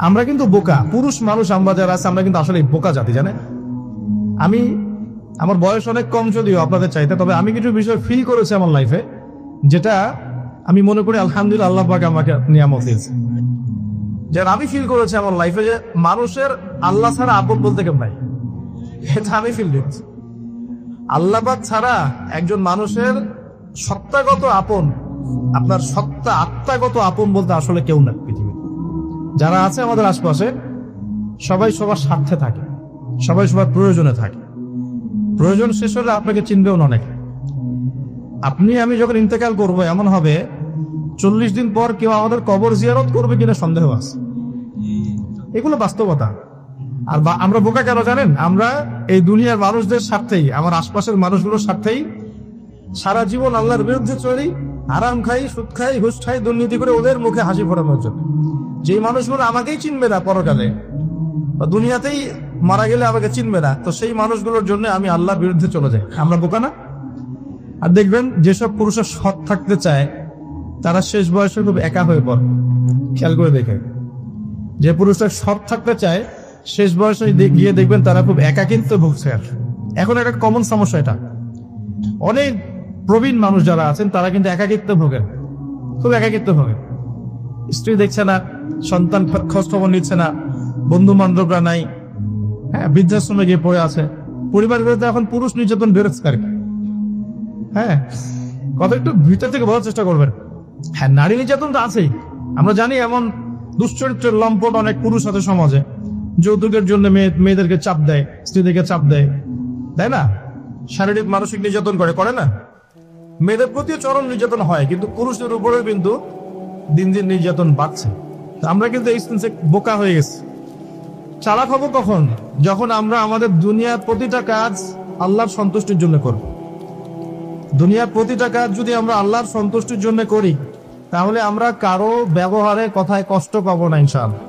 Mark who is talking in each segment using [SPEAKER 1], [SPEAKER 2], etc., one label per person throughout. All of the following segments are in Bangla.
[SPEAKER 1] আমরা কিন্তু বোকা পুরুষ মানুষ, আমরা যারা আছে আমরা কিন্তু আসলে বোকা জাতি, জানেন। আমার বয়স অনেক কম যদিও আপনাদের চাইতে, তবে আমি কিছু বিষয় ফিল করেছি আমার লাইফে, যেটা আমি মনে করি আলহামদুলিল্লাহ আল্লাহ পাক আমাকে নিয়ামত দিয়েছে। যেটা আমি ফিল করেছি আমার লাইফে, যে মানুষের আল্লাহ ছাড়া আপন বলতে কেউ নাই, এটা আমি ফিল করছি। আল্লাহ পাক ছাড়া একজন মানুষের সত্তাগত আপন, আপনার সত্তা আত্মাগত আপন বলতে আসলে কেউ না পৃথিবীতে। যারা আছে আমাদের আশপাশে সবাই সবার স্বার্থে থাকে, সবাই সবার প্রয়োজনে থাকে। প্রয়োজন শেষ হলে আপনাকে চিনবেও না অনেকে। আপনি আমি যখন ইন্তেকাল করবো, এমন হবে 40 দিন পর কেউ আমাদের কবর জিয়ারত করবে কিনা সন্দেহ আছে। এগুলো বাস্তবতা। আর আমরা বোকা কেন জানেন? আমরা এই দুনিয়ার মানুষদের স্বার্থেই, আমার আশপাশের মানুষগুলোর স্বার্থেই সারা জীবন আল্লাহর বিরুদ্ধে চলি, আরাম খাই, সুদ খাই, ঘুষ খাই, দুর্নীতি করে ওদের মুখে হাসি ফোটানোর জন্য। যেই মানুষগুলো আমাকেই চিনবে না পরকালে বা দুনিয়াতেই মারা গেলে আমাকে চিনবে না, তো সেই মানুষগুলোর জন্য আমি আল্লাহর বিরুদ্ধে চলে যাই। আমরা বোকা না? আর দেখবেন যেসব পুরুষের সৎ থাকতে চায় তারা শেষ বয়সে খুব একা হয়ে পড়ে। খেয়াল করে দেখে, যে পুরুষরা সৎ থাকতে চায় শেষ বয়সে গিয়ে দেখবেন তারা খুব একাকিত্ব ভুগছে। এখন একটা কমন সমস্যা এটা। অনেক প্রবীণ মানুষ যারা আছেন তারা কিন্তু একাকিত্ব ভোগেন, খুব একাকিত্ব ভোগেন। স্ত্রী দেখছে না, সন্তান খোঁজ খবর নিচ্ছে না, বন্ধু বান্ধবরা নাই, হ্যাঁ, বৃদ্ধাশ্রমে গিয়ে পড়ে আছে। পরিবারগুলোতে এখন পুরুষ নির্যাতন বেড়েছে। হ্যাঁ, কথা একটু ভিতর থেকে বলার চেষ্টা করবেন। হ্যাঁ, নারী নির্যাতন তো আছেই। আমরা জানি এমন দুশ্চরিত্রের লম্পট অনেক পুরুষ আছে সমাজে, যৌতুকের জন্য মেয়েদেরকে চাপ দেয়, স্ত্রীদেরকে চাপ দেয়, তাই না? শারীরিক মানসিক নির্যাতন করে না? মেয়েদের প্রতিও চরম নির্যাতন হয়, কিন্তু পুরুষদের উপরেও কিন্তু দিন দিন নির্যাতন বাড়ছে। আমরা কিন্তু এই সেন্সে বোকা হয়ে গেছি। চালাক হবো কখন? যখন আমরা আমাদের দুনিয়ার প্রতিটা কাজ আল্লাহর সন্তুষ্টির জন্য করব। দুনিয়ার প্রতিটা কাজ যদি আমরা আল্লাহর সন্তুষ্টির জন্য করি, তাহলে আমরা কারো ব্যবহারে কথায় কষ্ট পাবো না ইনশাআল্লাহ।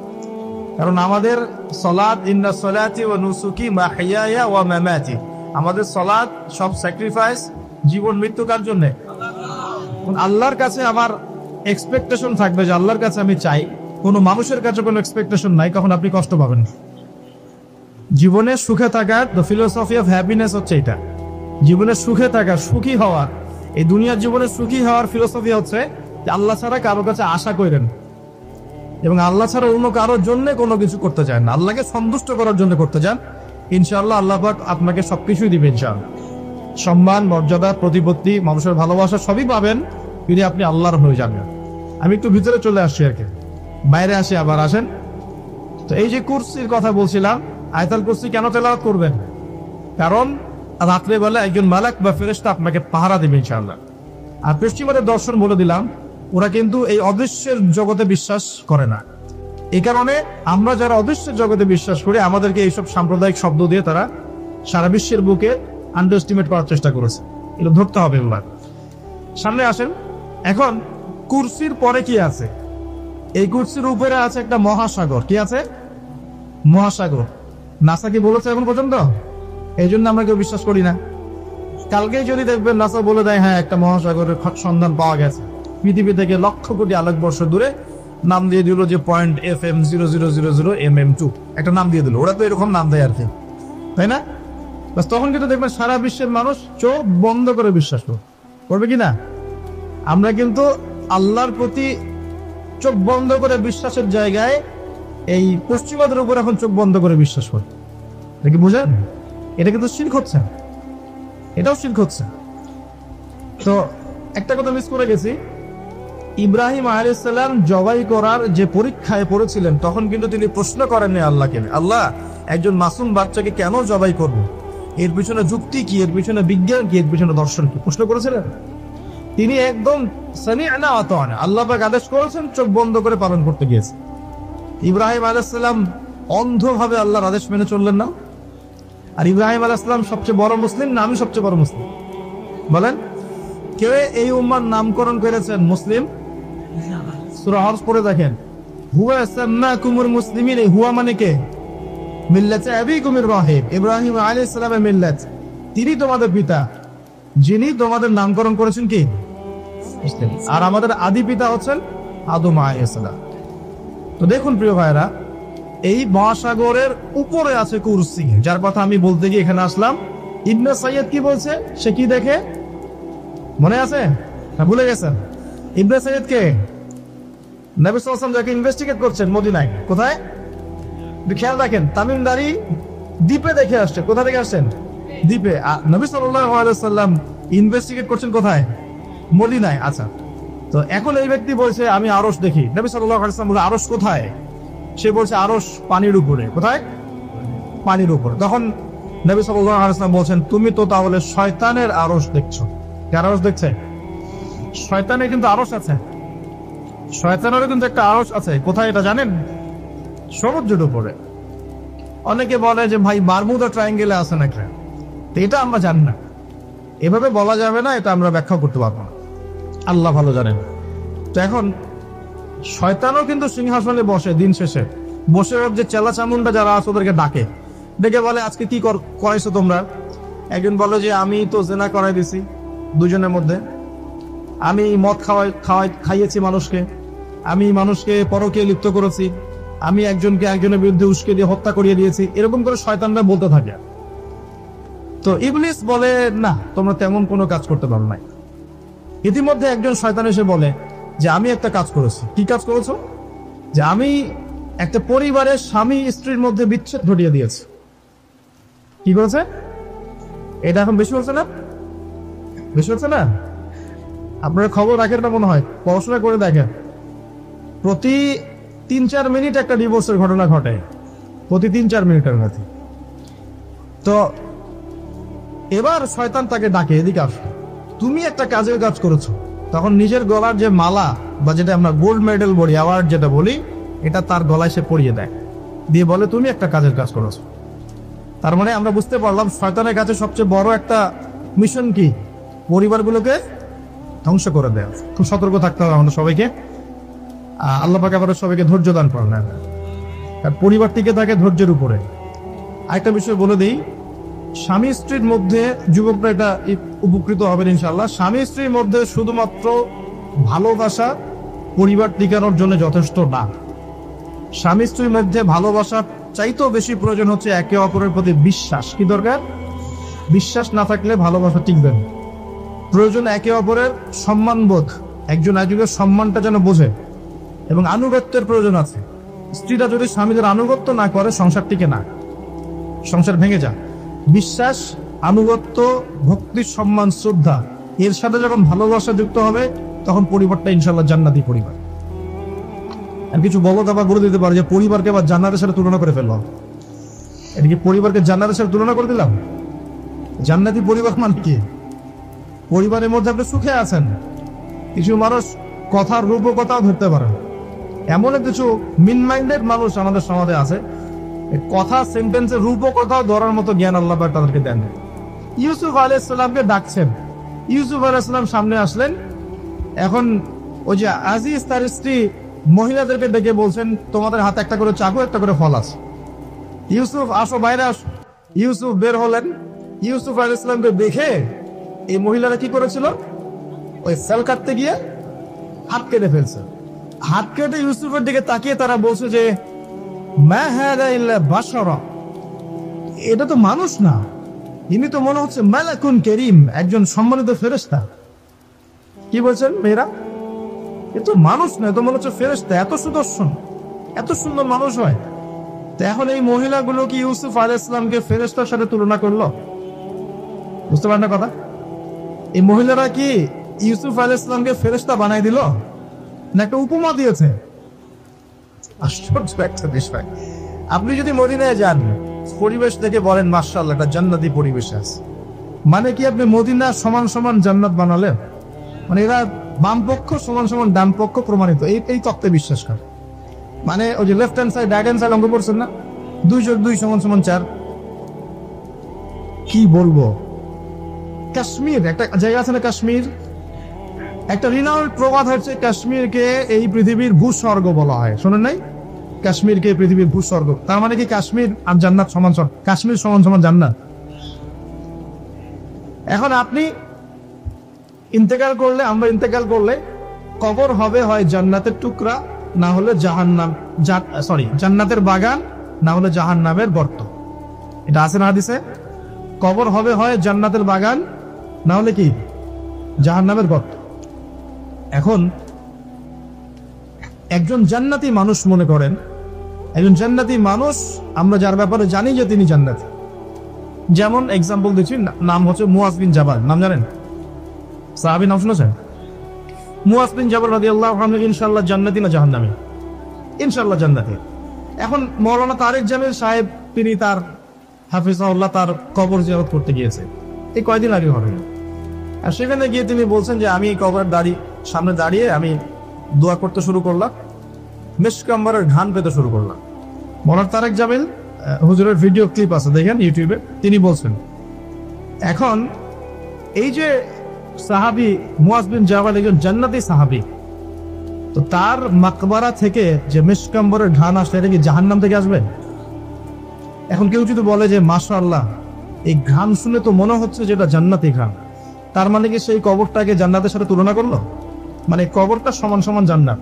[SPEAKER 1] কারণ আমাদের সলাত, ইন্না সলাতি ওয়া নুসুকি মাহইয়ায়া ওয়া মামাতি, আমাদের সলাত সব স্যাক্রিফাইস, জীবন মৃত্যু কার জন্য? আল্লাহর কাছে আমার এক্সপেকটেশন থাকবে, যে আল্লাহর কাছে আমি চাই, কোনো মানুষের কাছে কোনো এক্সপেকটেশন নাই, কখন আপনি কষ্ট পাবেন। জীবনে সুখে থাকার দ্য ফিলোসফি অফ হ্যাপিনেস হচ্ছে এটা। জীবনে সুখে থাকা, সুখী হওয়া, এই দুনিয়ার জীবনে সুখী হওয়ার ফিলোসফি হচ্ছে যে আল্লাহ ছাড়া কারো কাছে আশা করেন, এবং আল্লাহ ছাড়া অন্য কারোর জন্য কোনো কিছু করতে চান না, আল্লাহকে সন্তুষ্ট করার জন্য করতে চান। ইনশাআল্লাহ আল্লাহ পাক আপনাকে সবকিছুই দিবেন ইনশাআল্লাহ। সম্মান, মর্যাদা, প্রতিপত্তি, মানুষের ভালোবাসা সবই পাবেন যদি আপনি আল্লাহর হয়ে যাবেন। আমি একটু ভিতরে চলে আসছি আর কি, বাইরে আসি আবার, আসেন। তো এই যে কুরসির কথা বলছিলাম, আয়াতুল কুরসি কেন তেলাওয়াত করবেন? কারণ রাত্রেবেলা একজন মালাক বা ফেরেশতা আপনাকে পাহারা দেবে ইনশাআল্লাহ। আর পশ্চিমাদের দর্শন বলে দিলাম, ওরা কিন্তু এই অদৃশ্যের জগতে বিশ্বাস করে না। এই কারণে আমরা যারা অদৃশ্যের জগতে বিশ্বাস করি, আমাদেরকে এইসব সাম্প্রদায়িক শব্দ দিয়ে তারা সারা বিশ্বের বুকে আন্ডারএস্টিমেট করার চেষ্টা করেছে। এগুলো ধরতে হবে। এবার সামনে আসেন। এখন কুরসির পরে কি আছে? এই কুরসির উপরে আছে একটা মহাসাগর। কি আছে? মহাসাগর। নাসা কি বলেছে এখন পর্যন্ত? এই জন্য আমরা কেউ বিশ্বাস করি না। কালকেই যদি দেখবেন নাসা বলে দেয় হ্যাঁ একটা মহাসাগরের সন্ধান পাওয়া গেছে, পৃথিবী থেকে লক্ষ কোটি আলোকবর্ষ দূরে, নাম দিয়ে দিল যে .FM0000mm2, একটা নাম দিয়ে দিল। ওরা তো এরকম নাম দেয় আর কি, তাই না? বাস তখন কিন্তু দেখবেন সারা বিশ্বের মানুষ চোখ বন্ধ করে বিশ্বাস করবে কি না? আমরা কিন্তু আল্লাহর প্রতি চোখ বন্ধ করে বিশ্বাসের জায়গায় এই পশ্চিমাদের উপর এখন চোখ বন্ধ করে বিশ্বাস করি। এটা কি বুঝেন? এটা কিন্তু শিরক হচ্ছে, এটাও শিরক হচ্ছে। তো একটা কথা মিস করে গেছি, ইব্রাহিম আলাইহিস সালাম জবাই করার যে পরীক্ষায় পড়েছিলেন, তখন কিন্তু তিনি প্রশ্ন করেননি আল্লাহকে, আল্লাহ একজন মাসুম বাচ্চাকে কেন জবাই করব? এর পিছনে যুক্তি কি, এর পিছনে বিজ্ঞান কি, এর পিছনে দর্শন কি? প্রশ্ন করেছিলেন? তিনি একদম সামি'না ওয়া আতা'না, আল্লাহ পাক আদেশ করেছেন, চোখ বন্ধ করে পালন করতে গিয়েছে। ইব্রাহিম আলাইহিস সালাম অন্ধভাবে আল্লাহর আদেশ মেনে চললেন না? আর ইব্রাহিম আলাইহিস সালাম সবচেয়ে বড় মুসলিম না আমি সবচেয়ে বড় মুসলিম? বলেন, কেউ এই উম্মার নামকরণ করেছেন মুসলিম? সূরা হজ পড়ে দেখেন, হুয়া সাম্মাকুমুল মুসলিমিন। হুয়া মানে কে? মিল্লাতে আবিকুম ইব্রাহিম, ইব্রাহিম আলাইহিস সালামের মিল্লাত, তিনি তোমাদের পিতা, যিনি তোমাদের নামকরণ করেছেন কি? মুসলিম। আর আমাদের আদি পিতা হচ্ছেন আদম আলাইহিস সালাম। তো দেখুন প্রিয় ভাইরা, এই মহাসাগরের উপরে আছে কুরসি, যার কথা আমি বলতে গিয়ে এখানে আসলাম। ইবনে সাইয়্যিদ কি বলছে, সে কি দেখে মনে আছে না ভুলে গেছেন? ইবনে সাইয়্যিদ কে? নবী সাল্লাল্লাহু আলাইহি ওয়াসাল্লাম যাকে ইনভেস্টিগেট করছেন মদিনায়, কোথায় খেয়াল রাখেন, তামিমদারি দ্বীপে দেখে আসছে। কোথা থেকে আসছেন? দ্বীপে। নবী সাল্লাল্লাহু আলাইহি ওয়াসাল্লাম ইনভেস্টিগেট করছেন কোথায়? মদিনায়। আচ্ছা, তো এখন এই ব্যক্তি বলছে আমি আরশ দেখি। নবী সাল্লাল্লাহু আলাইহি ওয়াসাল্লাম বলে আরশ কোথায়? সে বলছে আরশ পানির উপরে। কোথায়? পানির উপরে। তখন নবী সাল্লাল্লাহু আলাইহি ওয়াসাল্লাম বলছেন তুমি তো তাহলে শয়তানের আরশ দেখছো। কার আরশ দেখছে? শয়তানের কিন্তু আরশ আছে, শয়তানেরও কিন্তু একটা আরশ আছে। কোথায় এটা জানেন? সমুদ্রের উপরে। অনেকে বলে যে ভাই বারমুদা ট্রায়াঙ্গেলে আছে নাকি, তো এটা আমরা জানি না, এভাবে বলা যাবে না, এটা আমরা ব্যাখ্যা করতে পারবো না, আল্লাহ ভালো জানেন। তো এখন শয়তানও কিন্তু সিংহাসনে বসে, দিন শেষে বসে যে চেলা চামুন্ডা যারা আছে ওদেরকে ডাকে, ডেকে বলে আজকে কি করাইছো তোমরা? একজন বলে যে আমি তো জেনা করাই দিছি দুজনের মধ্যে, আমি মদ খাইয়েছি মানুষকে, আমি মানুষকে পরকীয়ায় লিপ্ত করেছি, আমি একজনকে একজনের বিরুদ্ধে উস্কে দিয়ে হত্যা করিয়ে দিয়েছি, এরকম করে শয়তানরা বলতে থাকে। তো ইবলিস বলে না, তোমরা তেমন কোনো কাজ করতে পারো নাই। ইতিমধ্যে একজন শয়তান এসে বলে যে আমি একটা কাজ করেছি। কি কাজ করেছো? যে আমি একটা পরিবারের স্বামী স্ত্রীর মধ্যে বিচ্ছেদ ঘটিয়ে দিয়েছি। কি করেছে? এটা এখন বেশি হচ্ছে না? বেশি হচ্ছে না? আপনারা খবর রাখেন না মনে হয়, পড়াশোনা করে দেখেন, প্রতি 3-4 মিনিট একটা ডিভোর্সের ঘটনা ঘটে, প্রতি 3-4 মিনিটের মধ্যে। তো এবার শয়তান তাকে ডাকে, এদিকে আসো, তুমি একটা কাজের কাজ করেছো। তখন নিজের গলার যে মালা বা যেটা আমরা গোল্ড মেডেল বলি, অ্যাওয়ার্ড যেটা বলি, এটা তার গলায় সে পরিয়ে দেয়, দিয়ে বলে তুমি একটা কাজের কাজ করেছো। তার মানে আমরা বুঝতে পারলাম শয়তানের কাছে সবচেয়ে বড় একটা মিশন কি? পরিবারগুলোকে ধ্বংস করে দেয়। খুব সতর্ক থাকতে হবে আমাদের সবাইকে। আল্লাহ পাক আবার সবাইকে ধৈর্য দান করেন, কারণ পরিবার টিকে থাকে ধৈর্যের উপরে। আরেকটা বিষয় বলে দিই, স্বামী স্ত্রীর মধ্যে, যুবকরা এটা উপকৃত হবেন ইনশাআল্লাহ, স্বামী স্ত্রীর মধ্যে শুধুমাত্র ভালোবাসা পরিবার টিকানোর জন্য যথেষ্ট না। স্বামী স্ত্রীর মধ্যে ভালোবাসার চাইতেও বেশি প্রয়োজন হচ্ছে একে অপরের প্রতি বিশ্বাস। কি দরকার? বিশ্বাস না থাকলে ভালোবাসা টিকবে না। প্রয়োজন একে অপরের সম্মানবোধ, একজন একজনের সম্মানটা যেন বোঝে, এবং আনুগত্যের প্রয়োজন আছে। স্ত্রীরা যদি স্বামীদের আনুগত্য না করে সংসার টিকে না, সংসার ভেঙে যায়। বিশ্বাস, আনুগত্য, ভক্তি, সম্মান, শ্রদ্ধা, এর সাথে যখন ভালোবাসা যুক্ত হবে তখন পরিবারটা ইনশাআল্লাহ জান্নাতি পরিবার। আর কিছু বলত আবার বলে দিতে পারে যে পরিবারকে আবার জান্নাতের সাথে তুলনা করে ফেললাম। এটা কি পরিবারকে জান্নাতের সাথে তুলনা করে দিলাম? জান্নাতি পরিবার মানে কি? পরিবারের মধ্যে আপনি সুখে আছেন, কিছু মানুষ কথার রূপকথাও ধরতে পারেন। এমন কিছু মিন মাইন্ডেড মানুষ আমাদের সমাজে আছে, কথা সেন্টেন্সের রূপকথাও ধরার মতো জ্ঞান আল্লাহ পাক তাদেরকে দেন। ইউসুফ আলাইহিস সালামকে ডাকছেন, ইউসুফ আলাইহিস সালাম সামনে আসলেন। এখন ওই যে আজিজ তার স্ত্রী মহিলাদেরকে ডেকে বলছেন তোমাদের হাতে একটা করে চাকু, একটা করে ফল আছে, ইউসুফ আসো, বাইরে আসো। ইউসুফ বের হলেন। ইউসুফ আলাইহিস সালামকে দেখে এই মহিলারা কি করেছিল? ওই সেল কাটতে গিয়ে হাত কেটে ফেলছে। হাত কেটে ইউসুফের দিকে তাকিয়ে তারা বলছে যে মা হাদা ইল্লা বাশারা, এটা তো মানুষ না, ইনি তো মনে হচ্ছে মালাকুন কারীম, একজন সম্মানিত ফেরেশতা। কি বলছেন মেয়েরা? এ তো মানুষ না, তো মনে হচ্ছে ফেরেশতা, এত সুদর্শন, এত সুন্দর মানুষ হয়। তো এখন এই মহিলাগুলো কি ইউসুফ আলাইহিস সালামকে ফেরেশতার সাথে তুলনা করলো? বুঝতে পারেন না কথা? এই মহিলারা কি ইউসুফ আলাইহিস সালামকে ফেরেশতা বানাই দিল, না একটা উপমা দিয়েছে? আশ্চর্য একটা বিষয়। আপনি যদি মদিনায় যান, পরিবেশ দেখে বলেন মাশাআল্লাহ একটা জান্নাতি পরিবেশ আছে, মানে কি আপনি মদিনা সমান সমান জান্নাত বানালেন? মানে এরা বাম পক্ষ সমান সমান ডান পক্ষ প্রমাণিত, এই তত্ত্বে বিশ্বাস করে। মানে ওই যে left hand side right hand side অঙ্ক পড়ছেন না, 2+2 = 4। কি বলবো, কাশ্মীর একটা জায়গা আছে না, কাশ্মীর একটা রিনাউন্ড প্রবাদ হচ্ছে কাশ্মীরকে এই পৃথিবীর ভূস্বর্গ বলা হয়, শোনেন নাই? কাশ্মীরকে পৃথিবীর ভূস্বর্গ, তার মানে কি কাশ্মীর আর জান্নাত সমান সমান, কাশ্মীর সমান সমান জান্নাত। এখন আপনি ইন্তেকাল করলে, আমরা ইন্তেকাল করলে কবর হবে হয় জান্নাতের টুকরা না হলে জাহান্নাম, জান্নাতের বাগান না হলে জাহান্নামের গর্ত। এটা আছে না হাদিসে? কবর হবে হয় জান্নাতের বাগান না হলে কি জাহান্নামের গর্ত। এখন একজন জান্নাতি মানুষ, মনে করেন একজন জান্নাতি মানুষ আমরা যার ব্যাপারে জানি যে তিনি জান্নাতি, যেমন এক্সাম্পল দিচ্ছি, নাম হচ্ছে মুয়াজ বিন জাবাল। নাম জানেন? সাহাবী নাম শুনেছেন? মুয়াজ বিন জাবাল রাদিয়াল্লাহু আনহু ইনশাআল্লাহ জান্নাতি না জাহান্নামী? ইনশাআল্লাহ জান্নাতি। এখন মাওলানা তারেক জামিল সাহেব তিনি তার হাফিজাহুল্লাহ তার কবর জিয়ারত করতে গিয়েছে এই কয়দিন আগে হবে, আর সেখানে গিয়ে তিনি বলছেন যে আমি এই কবরের সামনে দাঁড়িয়ে আমি দোয়া করতে শুরু করলাম, মিশকাম্বরের ঘ্রাণ পেতে শুরু করলাম। মাওলানা তারেক জামিল হুজুরের ভিডিও ক্লিপ আছে, দেখেন ইউটিউবে। তিনি বলছেন, এখন এই যে সাহাবী মুয়াজ বিন জাবাল একজন জান্নাতি সাহাবী, তো তার মাকবারা থেকে যে মিশকাম্বরের ঘ্রাণ আসলে এটা কি জাহান্নাম থেকে আসবে? এখন কেউ যদি বলে যে মাশাআল্লাহ এই ঘ্রাণ শুনে তো মনে হচ্ছে যে এটা জান্নাতি ঘ্রাণ, তার মানে কি সেই কবরটাকে জান্নাতের সাথে তুলনা করলো? মানে কবরটা সমান সমান জান্নাত।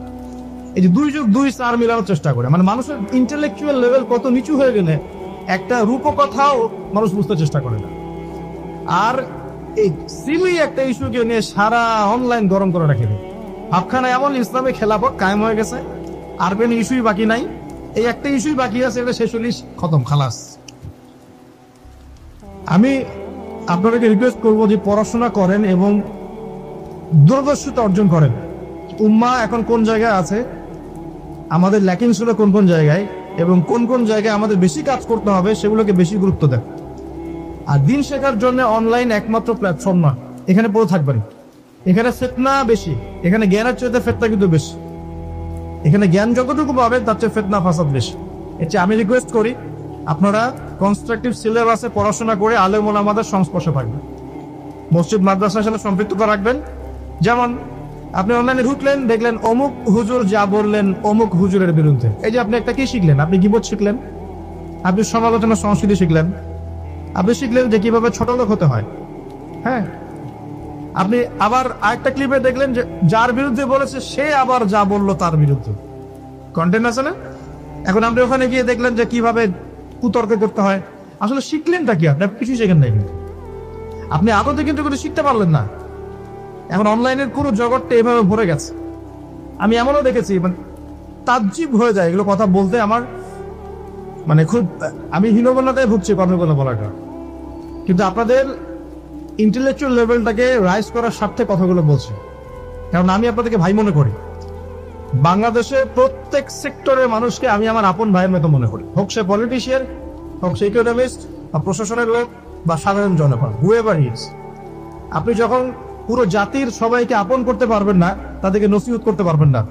[SPEAKER 1] এই যে 2 যোগ 2 4 মিলানোর চেষ্টা করে, মানে মানুষের ইন্টেলেকচুয়াল লেভেল কত নিচু হয়ে গেলে একটা রূপকথাও মানুষ বুঝতে চেষ্টা করে না। আর এই সিলি একটা ইস্যুকে নিয়ে সারা অনলাইন গরম করে রাখে দেয়। ভাবখানা এমন ইসলামে খেলাফত কায়েম হয়ে গেছে, আর কোনো ইস্যুই বাকি নাই। এই একটা ইস্যুই বাকি আছে, এটা শেষ হলিস খতম, খালাস। আমি আপনাদেরকে রিকোয়েস্ট করবো যে পড়াশোনা করেন এবং দূরদর্শিতা অর্জন করেন। উম্মাহ এখন কোন জায়গায় আছে, আমাদের ল্যাকিং ছিল কোন কোন জায়গায়, এবং কোন কোন জায়গায় আমাদের বেশি কাজ করতে হবে সেগুলোকে বেশি গুরুত্ব দেন। আর দিন শেখার জন্য অনলাইন একমাত্র প্ল্যাটফর্ম না, এখানে পড়ে থাকবেন। এখানে ফিতনা বেশি, এখানে জ্ঞানের চাইতে ফিতনা কিন্তু বেশি। এখানে জ্ঞান যতটুকু পাবেন তার চেয়ে ফিতনা ফাসাদ বেশি। এর চেয়ে আমি রিকোয়েস্ট করি আপনারা কনস্ট্রাকটিভ সিলেবাসে পড়াশোনা করে আলেম ওলামাদের সংস্পর্শে থাকবেন, মসজিদ মাদ্রাসার সাথে সম্পৃক্ততা রাখবেন। যেমন আপনি অনলাইনে ঢুকলেন, দেখলেন অমুক হুজুর যা বললেন অমুক হুজুরের বিরুদ্ধে, এই যে আপনি একটা কি শিখলেন? আপনি গীবত শিখলেন, আপনি সমালোচনা সংস্কৃতি শিখলেন, আপনি শিখলেন যে কিভাবে ছোট লোক হতে হয়। হ্যাঁ, আপনি আবার আরেকটা ক্লিপে দেখলেন যে যার বিরুদ্ধে বলেছে সে আবার যা বললো তার বিরুদ্ধে কন্টেন্ট আছে না। এখন আপনি ওখানে গিয়ে দেখলেন যে কিভাবে কুতর্ক করতে হয়। আসলে শিখলেনটা কি? আপনি কিছু শেখেন নাই, কিন্তু আপনি আগতে কিন্তু কিছু শিখতে পারলেন না। এখন অনলাইনের পুরো জগৎটা এভাবে ভরে গেছে। আমি এমনও দেখেছি, মানে তাজ্জিব হয়ে যায় এগুলো কথা বলতে। আমার মানে খুব, আমি হীনমন্যতায় ভুগছি কথাগুলো বলার কারণ, কিন্তু আপনাদের ইন্টেলেকচুয়াল লেভেলটাকে রাইজ করার স্বার্থে কথাগুলো বলছি। কারণ আমি আপনাদেরকে ভাই মনে করি। বাংলাদেশে প্রত্যেক সেক্টরের মানুষকে আমি আমার আপন ভাইয়ের মতো মনে করি, হোক সে পলিটিশিয়ান, হোক সে ইকোনমিস্ট বা প্রশাসনের লোক বা সাধারণ জনগণ, হুএভার হি ইজ। আপনি যখন পুরো জাতির সবাইকে আপন করতে পারবেন না, তাদেরকে নসিহত করতে পারবেন না,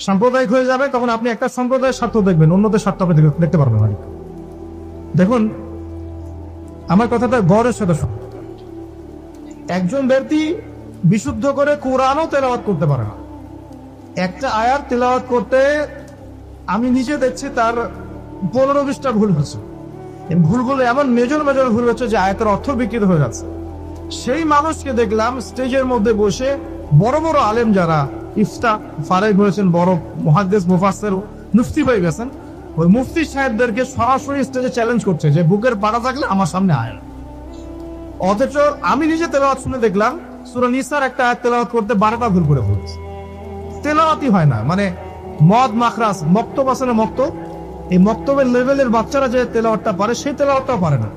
[SPEAKER 1] সাম্প্রদায়িক হয়ে যাবে, তখন আপনি একটা সম্প্রদায়ের স্বার্থ দেখবেন, অন্যদের স্বার্থ আপনি দেখতে পারবেন না। দেখুন আমার কথাটা গৌরবের সাথে, একজন ব্যক্তি বিশুদ্ধ করে কোরআনও তেলাওয়াত করতে পারে না। একটা আয়াত তেলাওয়াত করতে আমি নিজে দেখছি তার 15-20টা ভুল হচ্ছে। ভুলগুলো এমন মেজর মেজর ভুল হচ্ছে যে আয়াতের অর্থ বিকৃত হয়ে যাচ্ছে। সেই মানুষকে দেখলাম স্টেজের মধ্যে বসে বড় বড় আলেম যারা ইফতা ফারেক হয়েছেন, বড় মুহাদ্দিস মুফাসসির মুফতি হয়ে গেছেন, ওই মুফতি সাহেবদেরকে সরাসরি স্টেজে চ্যালেঞ্জ করছে যে বুকের পাড়া থাকলে আমার সামনে আয়। অথচ আমি নিজে তেলাওয়াত শুনে দেখলাম সূরা নিসার একটা আয়াত তেলাওয়াত করতে 12টা ভুল করে ফেলছে। তেলাওয়াতই হয় না, মানে মদ মাখরাজ মক্তব আছে না, মক্তব, এই মক্তবের লেভেলের বাচ্চারা যে তেলাওয়াতটা পারে সেই তেলাওয়াতটাও পারে না।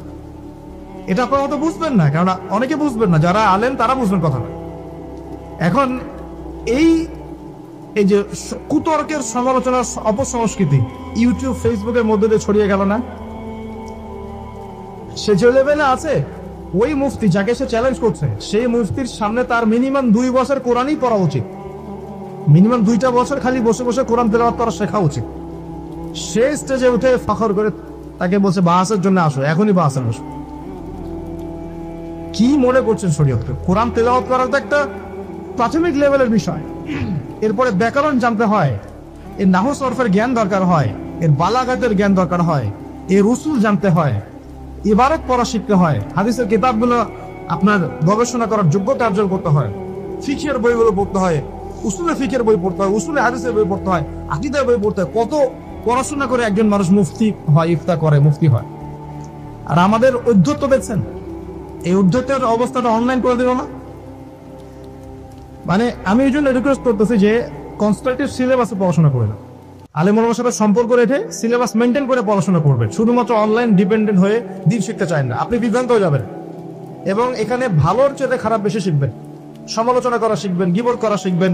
[SPEAKER 1] এটা আপনারা হয়তো বুঝবেন না, কারণ অনেকে বুঝবেন না, যারা আলেম তারা বুঝবেন কথাটা। এখন এই যে কুতর্কের সমালোচনার অপসংস্কৃতি ইউটিউব ফেসবুকের মধ্যে দিয়ে ছড়িয়ে গেল না, সে যে লেভেলে আছে, ওই মুফতি যাকে সে চ্যালেঞ্জ করছে সেই মুফতির সামনে তার মিনিমাম 2 বছর কোরআনই পড়া উচিত, মিনিমাম 2টা বছর খালি বসে বসে কোরআন তেলাওয়াত করা শেখা উচিত। সে স্টেজে উঠে ফখর করে তাকে বলছে বাহাসের জন্য আসো, এখনই বাহাসে বসো। কি মনে করছেন শরীয়তকে? কোরআন তেলাওয়াত করা তো একটা প্রাথমিক লেভেলের বিষয়। এরপরে ব্যাকরণ জানতে হয়, এর নাহু সরফের জ্ঞান দরকার হয়, এর বালাগাতের জ্ঞান দরকার হয়, এর উসুল জানতে হয়, ইবারত পড়া শিখতে হয়, হাদিসের কিতাবগুলো আপনার গবেষণা করার যোগ্যতা অর্জন করতে হয়, ফিকহের বইগুলো পড়তে হয়, উসুলে ফিকের বই পড়তে হয়, উসুলে হাদিসের বই পড়তে হয়, আকীদার বই পড়তে হয়। কত পড়াশোনা করে একজন মানুষ মুফতি হয়, ইফতা করে, মুফতি হয়। আর আমাদের উদ্ধত্ত দেখছেন, এই উদ্ধত্তের অবস্থাটা অনলাইন করে দিল না। মানে আমি এই জন্য রিকোয়েস্ট করতেছি যে কনস্ট্রাকটিভ সিলেবাসে পড়াশোনা করে নাও। আলেম ওলামার সাথে সম্পর্ক রেখে সিলেবাস মেনটেন করে পড়াশোনা করবে। শুধুমাত্র অনলাইন ডিপেন্ডেন্ট হয়ে দিন শিখতে চান না, আপনি বিভ্রান্ত হয়ে যাবেন। এবং এখানে ভালোর চেয়ে খারাপ বেশি শিখবেন, সমালোচনা করা শিখবেন, গীবত করা শিখবেন,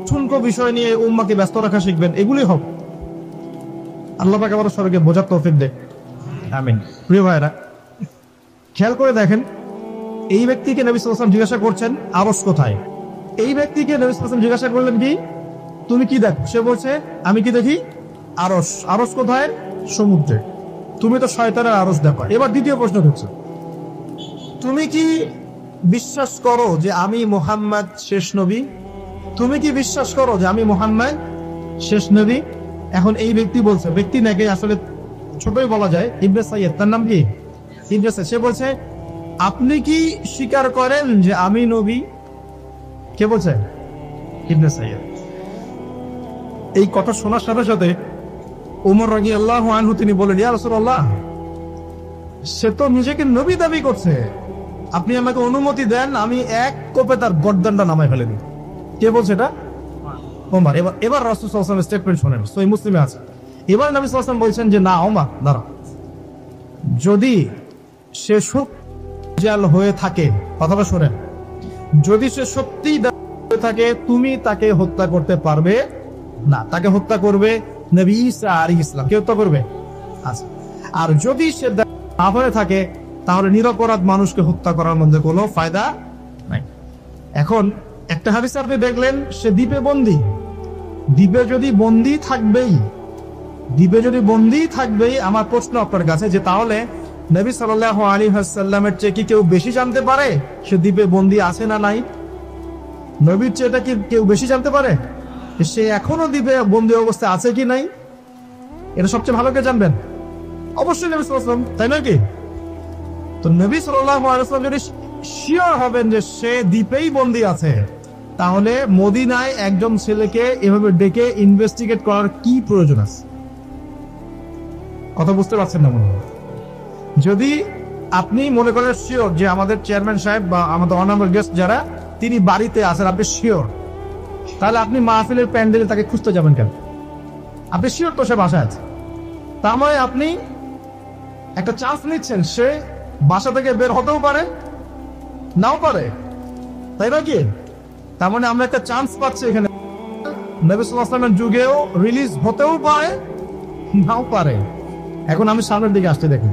[SPEAKER 1] ঠুনকো বিষয় নিয়ে উম্মাকে ব্যস্ত রাখা শিখবেন। এগুলি হোক। আল্লাহ পাক আমাদের সবাইকে বোঝার তৌফিক দেয়, আমিন। প্রিয় ভাইরা, খেয়াল করে দেখেন, এই ব্যক্তিকে নবী সাল্লাল্লাহু আলাইহি ওয়াসাল্লাম জিজ্ঞাসা করছেন আরশ কোথায়। এই ব্যক্তিকে নবী সাল্লাল্লাহু আলাইহি ওয়াসাল্লাম জিজ্ঞাসা করলেন কি, তুমি কি দেখো? সে বলছে আমি কি দেখি? আরশ। আরশ কোথায়? সমুদ্রে। তুমি তো শয়তানের আরশ দেখো। এবার দ্বিতীয় প্রশ্ন হচ্ছে, তুমি কি বিশ্বাস করো যে আমি মুহাম্মদ শেষ নবী? তুমি কি বিশ্বাস করো যে আমি মুহাম্মদ শেষ নবী? এখন এই ব্যক্তি বলছে, ব্যক্তি নাকি আসলে ছোটই বলা যায়, ইবনে সাইয়্যিদ, তার নাম কি? ইবনে সাইয়্যিদ। সে বলছে আপনি কি স্বীকার করেন যে আমি নবী? কে বলছে? ইবনে সাইয়্যিদ। এই কথা শোনার সাথে সাথে ওমর রাদিয়াল্লাহু আনহু তিনি বলেন, ইয়া রাসূলুল্লাহ, সে তো নিজেকে নবী দাবি করছে, আপনি আমাকে অনুমতি দেন আমি এক কোপে তার গর্দানটা নামায় ফেলে দিই। কে বলছে এটা? ওমর। এবার রাসূল সাল্লাল্লাহু আলাইহি ওয়াসাল্লাম স্টেটমেন্ট শুনেন, সহিহ মুসলিমে আছে। এবার নবী সাল্লাল্লাহু আলাইহি ওয়াসাল্লাম বলছেন যে না ওমর দাঁড়াও, যদি সে দাজ্জাল হয়ে থাকে, কথাটা শোনেন, যদি সে সত্যি দাজ্জাল হয়ে থাকে তুমি তাকে হত্যা করতে পারবে না, তাকে হত্যা করবে নবী ঈসা আলাইহিস সালাম। কে হত্যা করবে? আচ্ছা। আর যদি সে না হয়ে থাকে তাহলে নিরপরাধ মানুষকে হত্যা করার মধ্যে কোনো ফায়দা নাই। এখন একটা হাদিস আপনি দেখলেন, সে দ্বীপে বন্দী। দ্বীপে যদি বন্দী থাকবেই, আমার প্রশ্ন আপনার কাছে যে তাহলে নবী সাল্লাল্লাহু আলাইহি ওয়াসাল্লামের চেয়ে কি কেউ বেশি জানতে পারে সে দ্বীপে বন্দী আছে না নাই? নবীর চেয়ে এটা কি কেউ বেশি জানতে পারে সে এখনো দ্বীপে বন্দী অবস্থায় আছে কি নাই? এটা সবচেয়ে ভালো কে জানবেন? অবশ্যই নবী সাল্লাল্লাহু আলাইহি ওয়াসাল্লাম, তাই নয় কি? তো নবী সাল্লাল্লাহু আলাইহি ওয়াসাল্লাম যদি শিওর হবেন যে সে দ্বীপেই বন্দী আছে, তাহলে মদিনায় একজন ছেলেকে এভাবে ডেকে ইনভেস্টিগেট করার কি প্রয়োজন আছে? কথা বুঝতে পারছেন না মনে হয়? যদি আপনি মনে করেন শিওর যে আমাদের চেয়ারম্যান সাহেব বা আমাদের অনারেবল গেস্ট যারা তিনি বাড়িতে আছেন, আপনি শিওর, তাহলে আপনি মাহফিলের প্যান্ডেলে তাকে খুঁজতে যাবেন কেন? আপনি শিওর তো সে বাসায় আছে। তার মানে আপনি একটা চান্স নিচ্ছেন, সে বাসা থেকে বের হতেও পারে, নাও পারে, তাই না কি? তার মানে আমরা একটা চান্স পাচ্ছি এখানে। নবী সাল্লাল্লাহু আলাইহি ওয়াসাল্লামের যুগেও রিলিজ হতেও পারে, নাও পারে। এখন আমি সামনের দিকে আসতে দেখুন,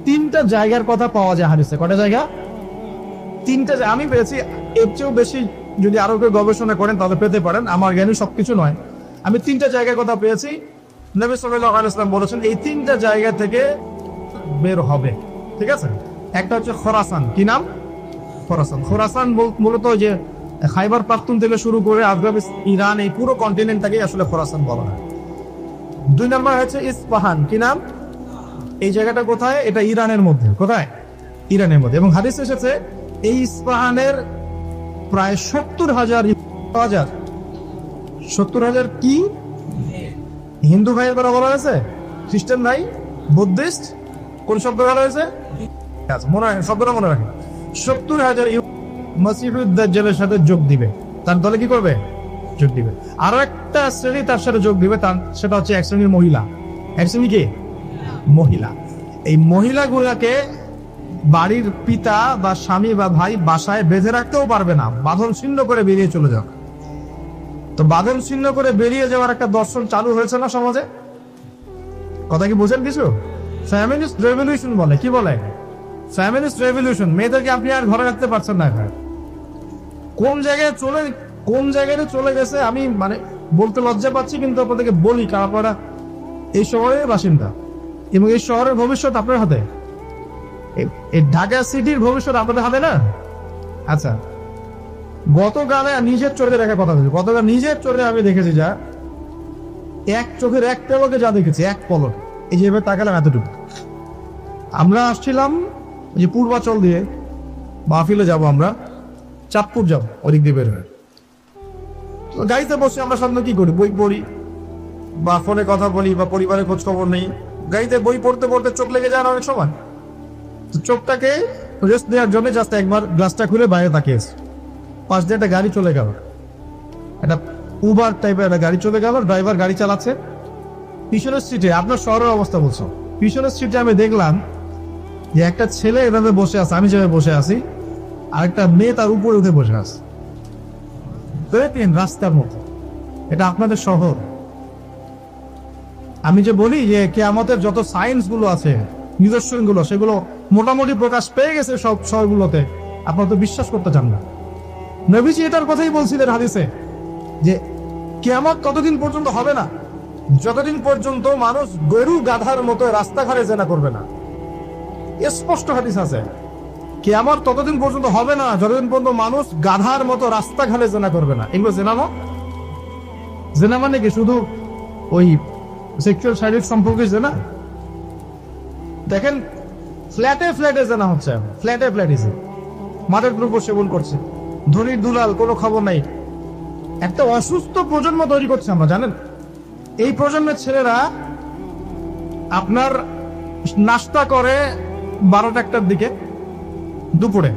[SPEAKER 1] তিনটা জায়গার কথা পাওয়া যায় হাদিসে। কয়টা জায়গা? তিনটা। আমি পেয়েছি, এর চেয়েও বেশি যদি আরো কেউ গবেষণা করেন তাহলে পেতে পারেন, আমার জ্ঞানী সবকিছু নয়। আমি তিনটা জায়গার কথা পেয়েছি, নবী সাল্লাল্লাহু আলাইহি ওয়াসাল্লাম বলেছেন এই তিনটা জায়গা থেকে বের হবে। ঠিক আছে? একটা হচ্ছে খোরাসান। কি নাম? খোরাসান। খোরাসান মূলত যে খাইবার পাখতুন থেকে শুরু করে আফগানিস্তান, ইরান, এই পুরো কন্টিনেন্টটাকেই আসলে খোরাসান বলা হয়। 2 নম্বর হচ্ছে ইস্পাহান। কি নাম? এই জায়গাটা কোথায়? এটা ইরানের মধ্যে। কোথায়? ইরানের মধ্যে। এবং হাদিস এসেছে এই ইস্পাহানের প্রায় 70,000 কি হিন্দু ভাইয়ের কথা বলা হয়েছে, খ্রিস্টান ভাই, বুদ্ধিস্ট, কোন শব্দ বলা হয়েছে? মনে হয় শব্দটা মনে রাখেন। 70,000 মসিহুদ দাজ্জালের সাথে যোগ দিবে, তার দলে কি করবে? যোগ দিবে। আরো একটা শ্রেণী তার সাথে যোগ দিবে, সেটা হচ্ছে এক শ্রেণীর মহিলা। এক শ্রেণী কি? মহিলা। এই মহিলাগুলাকে বাড়ির পিতা বা স্বামী বা ভাই বাসায় বেঁধে রাখতেও পারবে না, বাঁধন ছিন্ন করে বেরিয়ে চলে যাবে। তো বাঁধন ছিন্ন করে বেরিয়ে যাওয়ার একটা দর্শন চালু হয়েছে না সমাজে? কথা কি বুঝেন কিছু? ফ্যামিলিস্ট রেভলিউশন বলে। কি বলে? ফ্যামিলিস্ট রেভলিউশন। মেয়েদেরকে আপনি আর ঘরে রাখতে পারছেন না। কোন জায়গায় চলে গেছে আমি মানে বলতে লজ্জা পাচ্ছি, কিন্তু আপনাদেরকে বলি, কারণ আপনারা এই শহরের বাসিন্দা এবং এই শহরের ভবিষ্যৎ আপনার হাতে। এই ঢাকা সিটির ভবিষ্যৎ আপনাদের হাতে না? আচ্ছা, গতকালে নিজের চোখে দেখা কথা বলছি, গতকাল নিজের চোখে আমি দেখেছি যা, এক চোখের এক পলকে যা দেখেছি, এক পলক, এই যে এবার তাকালাম এতটুকু। আমরা আসছিলাম যে পূর্বাচল দিয়ে মাহফিলে যাব, আমরা চাঁদপুর যাব, ওদিক দিয়ে বের হয়ে। তো গাড়িতে বসে আমরা সাধারণত কি করি, বই পড়ি বা ফোনে কথা বলি বা পরিবারের খোঁজ খবর নেই। গাড়িতে বই পড়তে পড়তে চোখ লেগে যায় না অনেক সময়, তো চোখটাকে রেস্ট দেওয়ার জন্য জাস্ট একবার গ্লাসটা খুলে বাইরে তাকিয়েছে, পাশ দিয়ে একটা গাড়ি চলে গেল, একটা উবার টাইপের একটা গাড়ি চলে গেল, ড্রাইভার গাড়ি চালাচ্ছে। পিছনের সিটে, আপনার শহরের অবস্থা বলছো, পিছনের সিটে আমি দেখলাম যে একটা ছেলে এভাবে বসে আছে, আমি যেভাবে বসে আছি, আর একটা মেয়ে তার উপরে উঠে বসে আছে রাস্তার মতো। এটা আপনাদের শহর। আমি যে বলি যে কিয়ামতের যত সায়েন্স গুলো আছে, নিদর্শন গুলো, সেগুলো মোটামুটি প্রকাশ পেয়ে গেছে সব শহরগুলোতে, আপনারা তো বিশ্বাস করতে চান না। নবীজি এটার কথাই বলছিলেন হাদিসে যে কিয়ামত কতদিন পর্যন্ত হবে না, যতদিন পর্যন্ত মানুষ গরু গাধার মতো রাস্তাঘাটে জেনা করবে না। স্পষ্ট হাদিস আছে, কিয়ামত ততদিন পর্যন্ত হবে না যতদিন পর্যন্ত মানুষ গাধার মতো রাস্তাঘাটে জেনা করবে না। এগুলো জেনা না, জেনা মানে কি শুধু ওই সেক্সুয়াল শারীরিক সম্পর্কে জেনা? দেখেন ফ্ল্যাটে ফ্ল্যাটে জেনা হচ্ছে, ফ্ল্যাটে ফ্ল্যাটে মাঠের দ্রব্য সেবন করছে, ধনীর দুলাল, কোনো খবর নাই। একটা অসুস্থ প্রজন্ম তৈরি করছে আমরা, জানেন? এই প্রজন্মের ছেলেরা আপনার নাস্তা করে 12টা-1টার দিকে দুপুরে,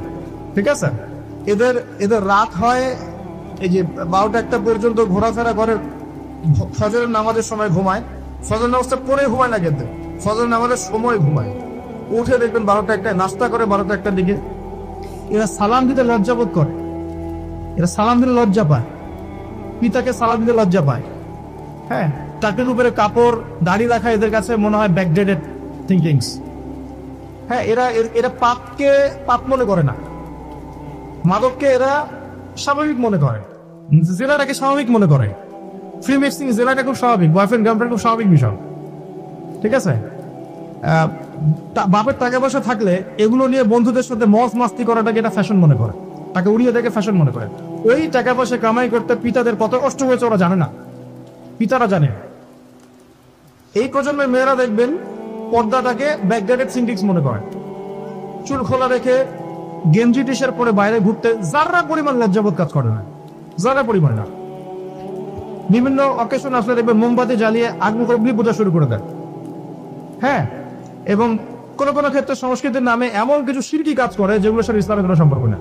[SPEAKER 1] ঠিক আছে? এদের রাত হয় এই যে 12টা-1টা পর্যন্ত ঘোরাফেরা করে, ফজরের নামাজের সময় ঘুমায়, ফজর নামাজটা পরে ঘুমায় না, কিন্তু ফজর নামাজের সময় ঘুমায়, উঠে দেখবেন 12টা-1টায় নাস্তা করে 12টা-1টার দিকে। এরা সালাম দিতে লজ্জাবোধ করে, এরা সালাম দিতে লজ্জা পায়, পিতাকে সালাম দিতে লজ্জা পায়। হ্যাঁ, টাকের উপরে কাপড়, দাড়ি রাখা এদের কাছে মনে হয় ব্যাকডেটেড থিঙ্কিংস। হ্যাঁ, এরা পাপকে পাপ মনে করে না, মাদককে এরা স্বাভাবিক মনে করে, জেলাটাকে স্বাভাবিক মনে করে, ফ্রি মিক্সিং জেলাটা খুব স্বাভাবিক, বয়ফ্রেন্ড গার্লফ্রেন্ড খুব স্বাভাবিক বিষয়, ঠিক আছে? বাপের টাকা পয়সা থাকলে এগুলো নিয়ে বন্ধুদের সাথে মজ মাস্তি করাটাকে এটা ফ্যাশন মনে করে, তাকে উড়িয়ে দেখে ফ্যাশন মনে করে। ওই টাকা পয়সা কামাই করতে পিতাদের কত কষ্ট হয়েছে ওরা জানে না, পিতারা জানে। এই প্রজন্মের মেয়েরা দেখবেন পর্দাটাকে ব্যাকডেটেড সিনটিক্স মনে করে, চুল খোলা রেখে গেঞ্জি টি শার্ট পরে বাইরে ঘুরতে যারা পরিমাণ লজ্জাবোধ কাজ করে না, যারা পরিমাণ না। বিভিন্ন অকেশন আসলে দেখবেন মোমবাতি জ্বালিয়ে অগ্নি পূজা শুরু করে দেয়। হ্যাঁ, এবং কোনো কোনো ক্ষেত্রে সংস্কৃতির নামে এমন কিছু শিরকি কাজ করে যেগুলোর সাথে ইসলামের কোনো সম্পর্ক না।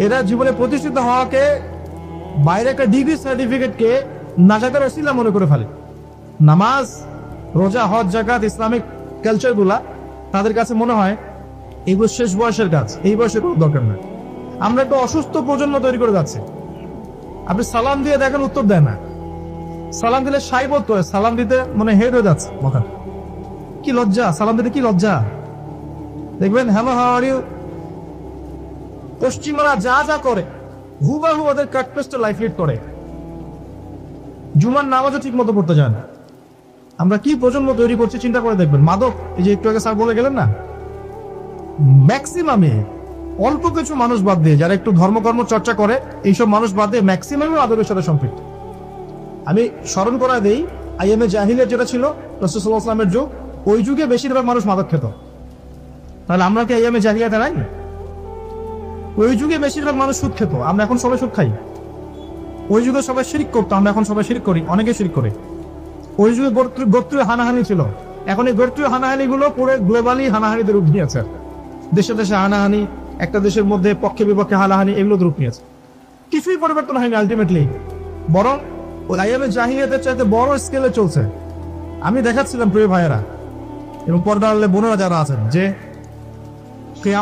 [SPEAKER 1] এরা জীবনে প্রতিষ্ঠিত হওয়াকে, বাইরে একটা ডিগ্রি সার্টিফিকেটকে নাজাতের ওসিলা মনে করে ফেলে। নামাজ, রোজা, হজ, যাকাত, ইসলামিক কালচার গুলা তাদের কাছে মনে হয় এগুলো শেষ বয়সের কাজ, এই বয়সে কোনো দরকার নেই। আমরা একটা অসুস্থ প্রজন্ম তৈরি করে যাচ্ছি। আপনি সালাম দিয়ে দেখেন উত্তর দেয় না, সালাম দিলে সাই বোধ করে, সালাম দিতে মানে হেড হয়ে যাচ্ছে মাথা। কি লজ্জা, সালাম দিতে কি লজ্জা! দেখবেন হ্যালো হাউ আর ইউ, পশ্চিমারা যা যা করে হুবাহু ওদের কাটপেস্ট লাইফ লিড করে। জুমার নামাজও ঠিক মতো পড়তে যায় না। আমরা কি প্রজন্ম তৈরি করছি চিন্তা করে দেখবেন। মাদক, এই যে একটু আগে স্যার বলে গেলেন না, ম্যাক্সিমামে অল্প কিছু মানুষ বাদ দিয়ে, যারা একটু ধর্মকর্ম চর্চা করে, এইসব মানুষ বাদ দিয়ে ম্যাক্সিমামই আদবের সাথে সম্পৃক্ত। আমি স্মরণ করা দেই, আইএমএ জাহিলিয়াত যেটা ছিল রাসূলুল্লাহ সাল্লাল্লাহু আলাইহি ওয়াসাল্লামের যুগ, ওই যুগে বেশিরভাগ মানুষ মাদক খেত। তাহলে আমরা কি আইএমএ জাহিলিয়াতে নাই? ওই যুগে বেশিরভাগ মানুষ সুদ খেত, আমরা এখন সবাই সুদ খাই। ওই যুগে সবাই শিরক করতো, আমরা এখন সবাই শিরক করি, অনেকে শিরক করে। ওই যুগে গোত্রীয় হানাহানি ছিল, এখন এই গোত্রীয় হানাহানি গুলো পুরো গ্লোবালি হানাহানিদের রূপ নিয়েছে। দেশে দেশে হানাহানি, একটা দেশের মধ্যে পক্ষে বিপক্ষে হানাহানি, এগুলো রূপ নিয়েছে। কিছুই পরিবর্তন হয়নি আলটিমেটলি, বরং ওই আইএমএ জাহিলিয়াতের চাইতে বড় স্কেলে চলছে। আমি দেখাচ্ছিলাম প্রিয় ভাইয়েরা এবং পর্দা আড়ালে বোনেরা যারা আছেন, যে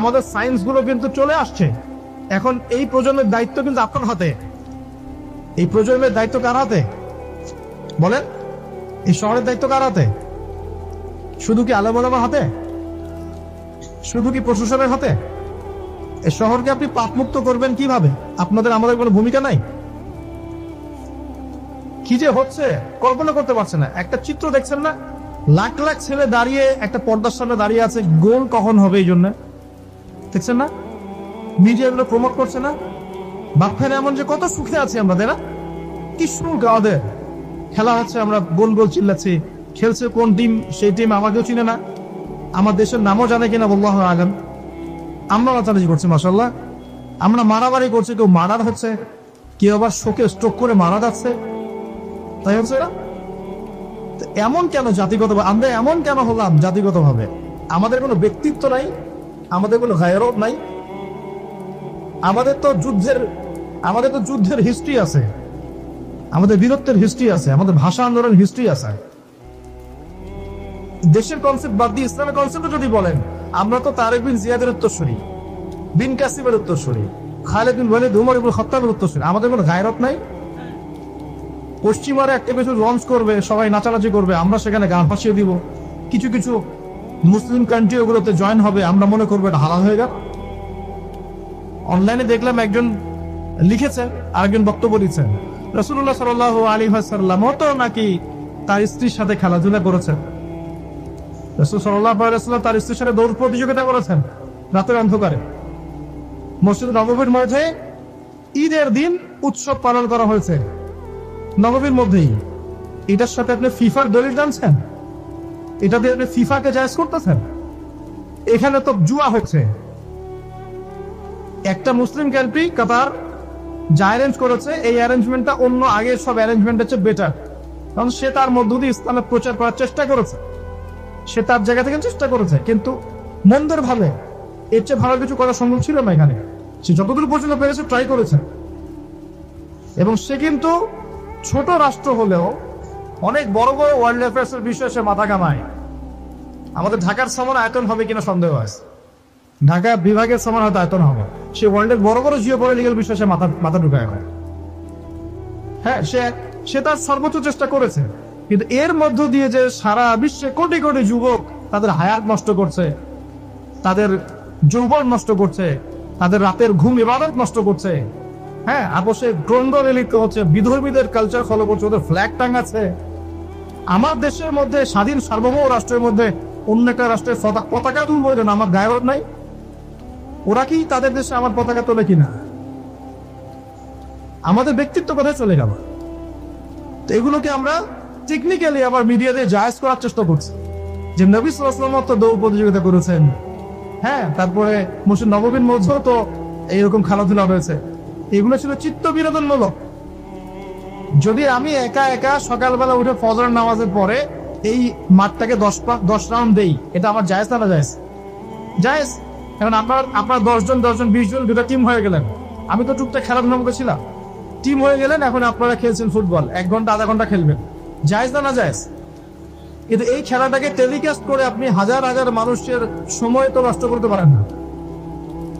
[SPEAKER 1] আমাদের সায়েন্স গুলো কিন্তু চলে আসছে। এখন এই প্রজন্মের দায়িত্ব কিন্তু আপনার হাতে। এই প্রজন্মের দায়িত্ব কার হাতে বলেন? এই শহরের দায়িত্ব কার হাতে? শুধু কি আলেম ওলামার হাতে? শুধু কি প্রশাসনের হাতে? এই শহরকে আপনি পাপমুক্ত করবেন কিভাবে? আপনাদের আমাদের কোনো ভূমিকা নাই? কি যে হচ্ছে কল্পনা করতে পারছে না। একটা চিত্র দেখছেন না, লাখ লাখ ছেলে দাঁড়িয়ে একটা পর্দার সামনে দাঁড়িয়ে আছে, গোল কখন হবে এই জন্য, দেখছেন না? মিডিয়া এগুলো প্রমোট করছে না? বাপখানে এমন যে কত সুখে আছি আমরা, তাই না? কি সুখ আমাদের, খেলা হচ্ছে, আমরা গোল গোল চিল্লাচ্ছি, খেলছে কোন টিম, সেই টিম আমাকেও চিনে না, আমার দেশের নামও জানে কিনা আল্লাহু আলাম। আমরা নাচানাচি করছি মাশাআল্লাহ, আমরা মারামারি করছি, কেউ মার্ডার হচ্ছে, কেউ আবার শোকে স্ট্রোক করে মারা যাচ্ছে, তাই হচ্ছে না? এমন কেন জাতিগত, আমরা এমন কেন হলাম জাতিগতভাবে? আমাদের কোনো ব্যক্তিত্ব নাই, আমাদের কোনো গায়রত নাই। আমাদের তো যুদ্ধের হিস্ট্রি আছে, আমাদের বীরত্বের হিস্ট্রি আছে, আমাদের ভাষা আন্দোলনের হিস্ট্রি আছে। দেশের কনসেপ্ট বাদ দিয়ে ইসলামের কনসেপ্ট যদি বলেন, আমরা তো তারেক বিন জিয়াদের উত্তরসূরি, বিন কাসিমের উত্তরসূরি, খালেদ বিন ওয়ালিদ, উমর ইবনে খাত্তাবের উত্তরসূরি। আমাদের কোনো গায়রত নাই। পশ্চিমারা একটা কিছু লঞ্চ করবে, সবাই নাচানাচি করবে, আমরা সেখানে গান ভাসিয়ে দিব। কিছু কিছু মুসলিম কান্ট্রি ওগুলোতে জয়েন হবে, আমরা মনে করবো এটা হালাল হয়ে গেল। অনলাইনে দেখলাম একজন লিখেছেন, আরেকজন বক্তব্য দিচ্ছেন, রাসূলুল্লাহ সাল্লাল্লাহু আলাইহি ওয়াসাল্লাম তো নাকি তার স্ত্রীর সাথে খেলাধুলা করেছেন। রাসূল সাল্লাল্লাহু আলাইহি ওয়াসাল্লাম তার স্ত্রীর সাথে দৌড় প্রতিযোগিতা করেছেন রাতের অন্ধকারে। মসজিদ নববীর মধ্যে ঈদের দিন উৎসব পালন করা হয়েছে নববীর মধ্যেই। এটার সাথে আপনি ফিফার দলিল জানছেন? এটা দিয়ে আপনি ফিফাকে জায়েজ করতেছেন? এখানে তো জুয়া হচ্ছে। একটা মুসলিম কান্ট্রি কাতার যা অ্যারেঞ্জ করেছে, এই অ্যারেঞ্জমেন্টটা অন্য আগের সব অ্যারেঞ্জমেন্টের চেয়ে বেটার, কারণ সে তার মধ্য দিয়ে ইসলামের প্রচার করার চেষ্টা করেছে, সে তার জায়গা থেকে চেষ্টা করেছে, কিন্তু মন্দের ভাবে এর চেয়ে ভালো কিছু করা সম্ভব ছিল না। এখানে সে যতদূর পর্যন্ত পেরেছে ট্রাই করেছে, এবং সে কিন্তু ছোট রাষ্ট্র হলেও অনেক বড় বড় ওয়ার্ল্ড অ্যাফেয়ার্স এর বিষয়ে সে মাথা কামায়। আমাদের ঢাকার সমান আয়তন হবে কিনা সন্দেহ আছে, ঢাকা বিভাগের সমান হয়তো আয়তন হবে, সে ওয়ার্ল্ডের বড় বড় জিওপলিটিক্যাল বিষয়ে সে মাথা ঢুকায় হয়। হ্যাঁ, সে তার সর্বোচ্চ চেষ্টা করেছে, কিন্তু এর মধ্য দিয়ে যে সারা বিশ্বে কোটি কোটি যুবক তাদের হায়াত নষ্ট করছে, তাদের যৌবন নষ্ট করছে, তাদের রাতের ঘুম ইবাদত নষ্ট করছে, হ্যাঁ, আপোষে গ্রন্থনে লিপ্ত হচ্ছে, বিধর্মীদের কালচার ফলো করছে, ওদের ফ্ল্যাগ টাঙাচ্ছে। আমার দেশের মধ্যে, স্বাধীন সার্বভৌম রাষ্ট্রের মধ্যে অন্য একটা রাষ্ট্রের পতাকা তুলবো, এটা আমার গায়রত নাই? ওরা কি তাদের দেশে আমার পতাকা তোলে কিনা? আমাদের ব্যক্তিত্ব কোথায় চলে গেল? তো এগুলোকে আমরা টেকনিক্যালি আবার মিডিয়াতে জায়েজ করার চেষ্টা করছি, যে নবী সাল্লাল্লাহু আলাইহি ওয়াসাল্লাম তো দৌড় প্রতিযোগিতা করেছেন, হ্যাঁ, তারপরে মসজিদ নববীর মধ্যেও তো এইরকম খেলাধুলা হয়েছে। এগুলো ছিল চিত্ত বিনোদনমূলক। যদি আমি একা একা সকালবেলা উঠে ফজর নামাজের পরে এই মাঠটাকে 10 রাউন্ড দেই, এটা আমার জায়েজ না জায়েজ? জায়েজ। এখন আপনার 10 জন 20 জন দুটা টিম হয়ে গেলেন, আমি তো টুকটাক খেলাধুলা মতো ছিলাম, টিম হয়ে গেলেন, এখন আপনারা খেলছেন ফুটবল, 1 ঘন্টা আধা ঘন্টা খেলবেন, জায়েজ না জায়েজ? কিন্তু এই খেলাটাকে টেলিকাস্ট করে আপনি হাজার হাজার মানুষের সময় তো নষ্ট করতে পারেন না,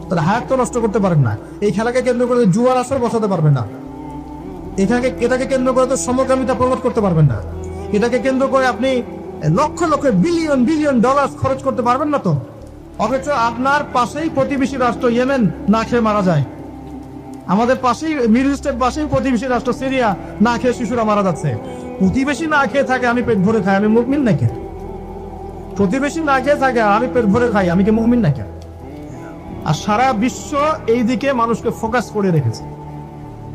[SPEAKER 1] তার হায়াত তো নষ্ট করতে পারেন না। এই খেলাকে কেন্দ্র করে জুয়ার আসর বসাতে পারবেন না, এটাকে কেন্দ্র করে তো সমকামিতা প্রমোট করতে পারবেন না, এটাকে কেন্দ্র করে আপনি lakh lakh billion billion dollar খরচ করতে পারবেন না তো। অথচ আপনার পাশেই প্রতিবেশী রাষ্ট্র ইয়েমেন না খেয়ে মারা যায়, আমাদের পাশেই মিডল ইস্টের পাশেই প্রতিবেশী রাষ্ট্র সিরিয়া না খেয়ে শিশুরা মারা যাচ্ছে। প্রতিবেশী না খেয়ে থাকে, আমি পেট ভরে খাই, আমি মুমিন নাকি? প্রতিবেশী না খেয়ে থাকে, আমি পেট ভরে খাই, আমি কি মুমিন নাকি? আর সারা বিশ্ব এই দিকে মানুষকে ফোকাস করে রেখেছে,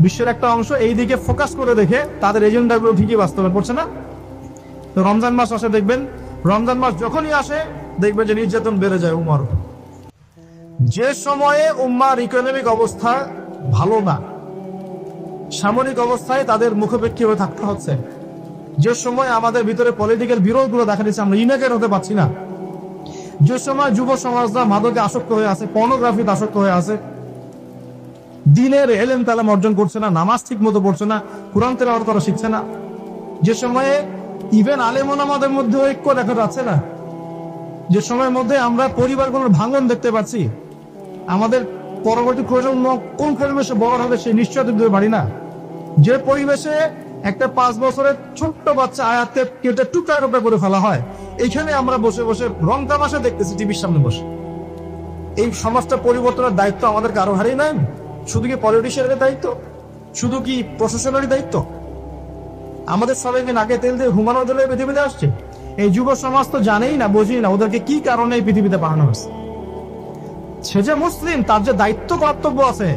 [SPEAKER 1] বিশ্বের একটা অংশ এই দিকে ফোকাস করে রেখে তাদের এজেন্ডাগুলো ঠিকই বাস্তবায়ন করছে না। তো রমজান মাস আসে, দেখবেন রমজান মাস যখনই আসে দেখবেন যে নির্যাতন বেড়ে যায় উম্মার উপর। যে সময়ে উম্মার ইকোনমিক অবস্থা ভালো না, সামরিক অবস্থায় তাদের মুখাপেক্ষী হয়ে থাকতে হচ্ছে, যে সময় আমাদের ভিতরে পলিটিক্যাল বিরোধগুলো দেখা দিচ্ছে, আমরা ইউনাইটেড হতে পারছি না, যে সময় যুব সমাজরা মাদকে আসক্ত হয়ে আছে, পর্নোগ্রাফিতে আসক্ত হয়ে আছে, দিনের এলেম তালাম অর্জন করছে না, নামাজ ঠিক মতো পড়ছে না, কোরআন তেলাওয়াত করা শিখছে না, যে সময়ে ইভেন আলেম ওলামাদের মধ্যে ঐক্য দেখা যাচ্ছে না, যে সময়ের মধ্যে আমরা পরিবারগুলোর ভাঙন দেখতে পাচ্ছি, আমাদের পরবর্তী প্রজন্ম কোন পরিবেশে বড় হবে সেই নিশ্চয়তা দিতে পারি না, যে পরিবেশে একটা 5 বছরের ছোট্ট বাচ্চা আয়াতে কেটে টুকরা টুকরা করে ফেলা হয়, এইখানে আমরা বসে বসে রং তামাশা দেখতেছি টিভির সামনে বসে। এই সমাজটা পরিবর্তনের দায়িত্ব আমাদের কারো হারেই নাই। শুধু কি পলিটিশিয়ানের দায়িত্ব? শুধু কি প্রশাসনেরই দায়িত্ব? আমাদের সবাইকে নাকে তেল দিয়ে ঘুমানো দিলে পৃথিবীতে আসছে। এই যুব সমাজ তো জানেই না, বোঝেই না ওদেরকে কি কারণে এই পৃথিবীতে পাঠানো হয়েছে। সে যে মুসলিম, তার যে দায়িত্ব কর্তব্য আছে,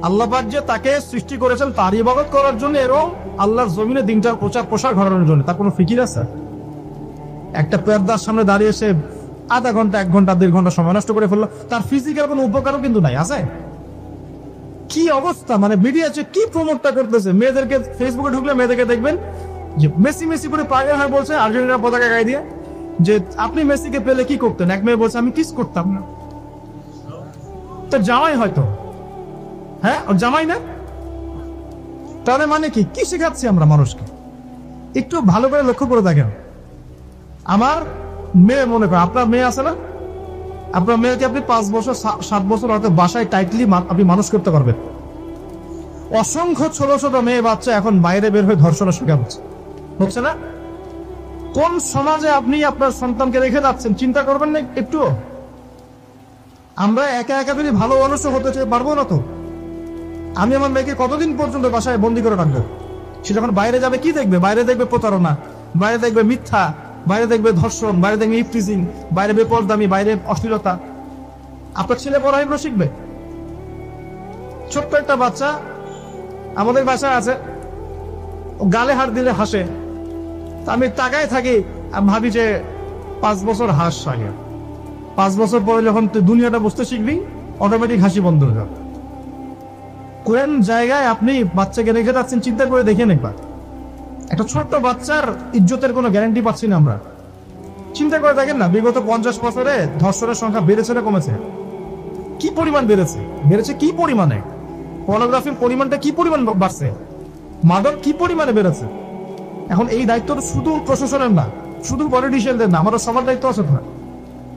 [SPEAKER 1] আল্লাহ পাক যে তাকে সৃষ্টি করেছেন তার ইবাদত করার জন্য এবং আল্লাহর জমিনে দিনটার প্রচার প্রসার ঘটানোর জন্য, তার কোনো ফিকির আছে? একটা পর্দার সামনে দাঁড়িয়ে সে আধা ঘন্টা 1 ঘন্টা 1.5 ঘন্টা সময় নষ্ট করে ফেললো, তার ফিজিক্যাল কোনো উপকারও কিন্তু নাই, আছে? কি অবস্থা, মানে মিডিয়া কি প্রমোটটা করতেছে, মেয়েদেরকে ফেসবুকে ঢুকলে মেয়েদেরকে দেখবেন যে মেসি মেসি করে পাগল হয়ে বলছে আর্জেন্টিনা পতাকা গায়ে দিয়ে যে আপনি মেসিকে পেলে কি করতেন, এক মেয়ে বলছে আমি কিস করতাম না। তো জামাই হয়তো, হ্যাঁ ওর জামাই না, তাহলে মানে কি কি শেখাচ্ছি আমরা মানুষকে? একটু ভালো করে লক্ষ্য করে দেখেন। আমার মেয়ে, মনে করেন আপনার মেয়ে আছে না, আপনার মেয়েকে আপনি 5 বছর 7 বছর হয়তো বাসায় টাইটলি আপনি মানুষ করতে পারবেন। অসংখ্য ছোট ছোট মেয়ে বাচ্চা এখন বাইরে বের হয়ে ধর্ষণের শিকার হচ্ছে না? কোন সমাজে আপনি আপনার সন্তানকে রেখে যাচ্ছেন চিন্তা করবেন না একটু? আমরা একা একা যদি ভালো মানুষ হতে পারবো না তো। আমি আমার মেয়েকে কতদিন পর্যন্ত বাসায় বন্দি করে রাখবো? সে যখন বাইরে যাবে কি দেখবে? বাইরে দেখবে প্রতারণা, বাইরে দেখবে মিথ্যা, বাইরে দেখবে ধর্ষণ, বাইরে দেখবে ইফটিজিং, বাইরে বেপরদামি, বাইরে অশ্লীলতা। আপনার ছেলে বড় এগুলো শিখবে? ছোট্ট একটা বাচ্চা আমাদের বাসায় আছে, গালে হাত দিলে হাসে, আমি তাকায় থাকি, আমি ভাবি যে 5 বছর হাস আগে, 5 বছর পরে যখন তুই দুনিয়াটা বুঝতে শিখবি অটোমেটিক হাসি বন্ধ হয়ে যাবে। কোন জায়গায় আপনি বাচ্চাকে রেখে যাচ্ছেন চিন্তা করে দেখেন একবার। একটা ছোট্ট বাচ্চার ইজ্জতের কোনো গ্যারান্টি পাচ্ছি না আমরা। চিন্তা করে দেখেন না, বিগত 50 বছরে ধর্ষণের সংখ্যা বেড়েছে না কমেছে? কি পরিমাণ বেড়েছে, বেড়েছে কি পরিমাণে? পর্নোগ্রাফির পরিমাণটা কি পরিমাণ বাড়ছে? মাদক কি পরিমাণে বেড়েছে? এখন এই দায়িত্ব শুধু প্রশাসনের না, শুধু পলিটিশিয়ানদের না, আমাদের সবার দায়িত্ব আছে না।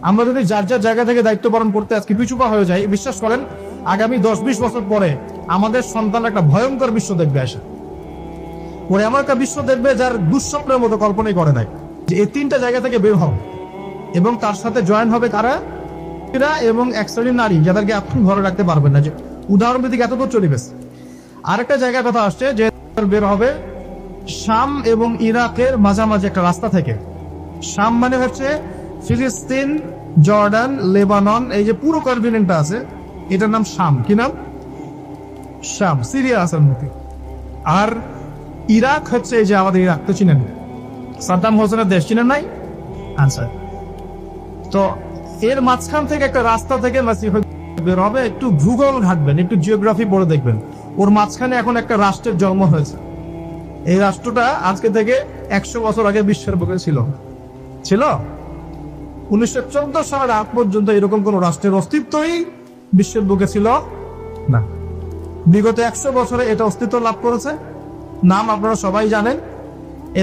[SPEAKER 1] আমরা যদি যার যার জায়গা থেকে দায়িত্ব পালন করতে আজকে পিছুপা হয়ে যাই, বিশ্বাস করেন আগামী 10-20 বছর পরে আমাদের সন্তান একটা ভয়ঙ্কর বিশ্ব দেখবে আসে। ওরা এমন একটা বিশ্ব দেখবে যার দুঃস্বপ্নের মতো কল্পনাই করে নাই। যে এই 3টা জায়গা থেকে বের হও এবং তার সাথে জয়েন হবে কারা এবং এক শ্রেণীর নারী যাদেরকে আপনি ঘরে রাখতে পারবেন না। যে উদাহরণ ভিত্তিক এত দূর চলে গেছে। আরেকটা জায়গার কথা আসছে যে বের হবে শাম এবং ইরাকের মাঝামাঝি একটা রাস্তা থেকে। শাম মানে হচ্ছে ফিলিস্তিন, জর্ডান, লেবানন, এই যে পুরো কন্টিনেন্টটা আছে এটার নাম শাম। কি নাম? শাম। সিরিয়া আছে মধ্যে। আর ইরাক হচ্ছে এই যে আমাদের ইরাক তো চিনেন, সাদ্দাম হোসেনের দেশ, চিনেন নাই? আচ্ছা, তো এর মাঝখান থেকে একটা রাস্তা থেকে বের হবে। একটু ভূগোল ঘাটবেন, একটু জিওগ্রাফি পড়ে দেখবেন, ওর মাঝখানে এখন একটা রাষ্ট্রের জন্ম হয়েছে। এই রাষ্ট্রটা আজকে থেকে 100 বছর আগে বিশ্বের বুকে ছিল। 1914 সালের আগ পর্যন্ত এরকম কোন রাষ্ট্রের অস্তিত্বই বিশ্বের বুকে ছিল না। বিগত 100 বছরে এটা অস্তিত্ব লাভ করেছে, নাম আপনারা সবাই জানেন।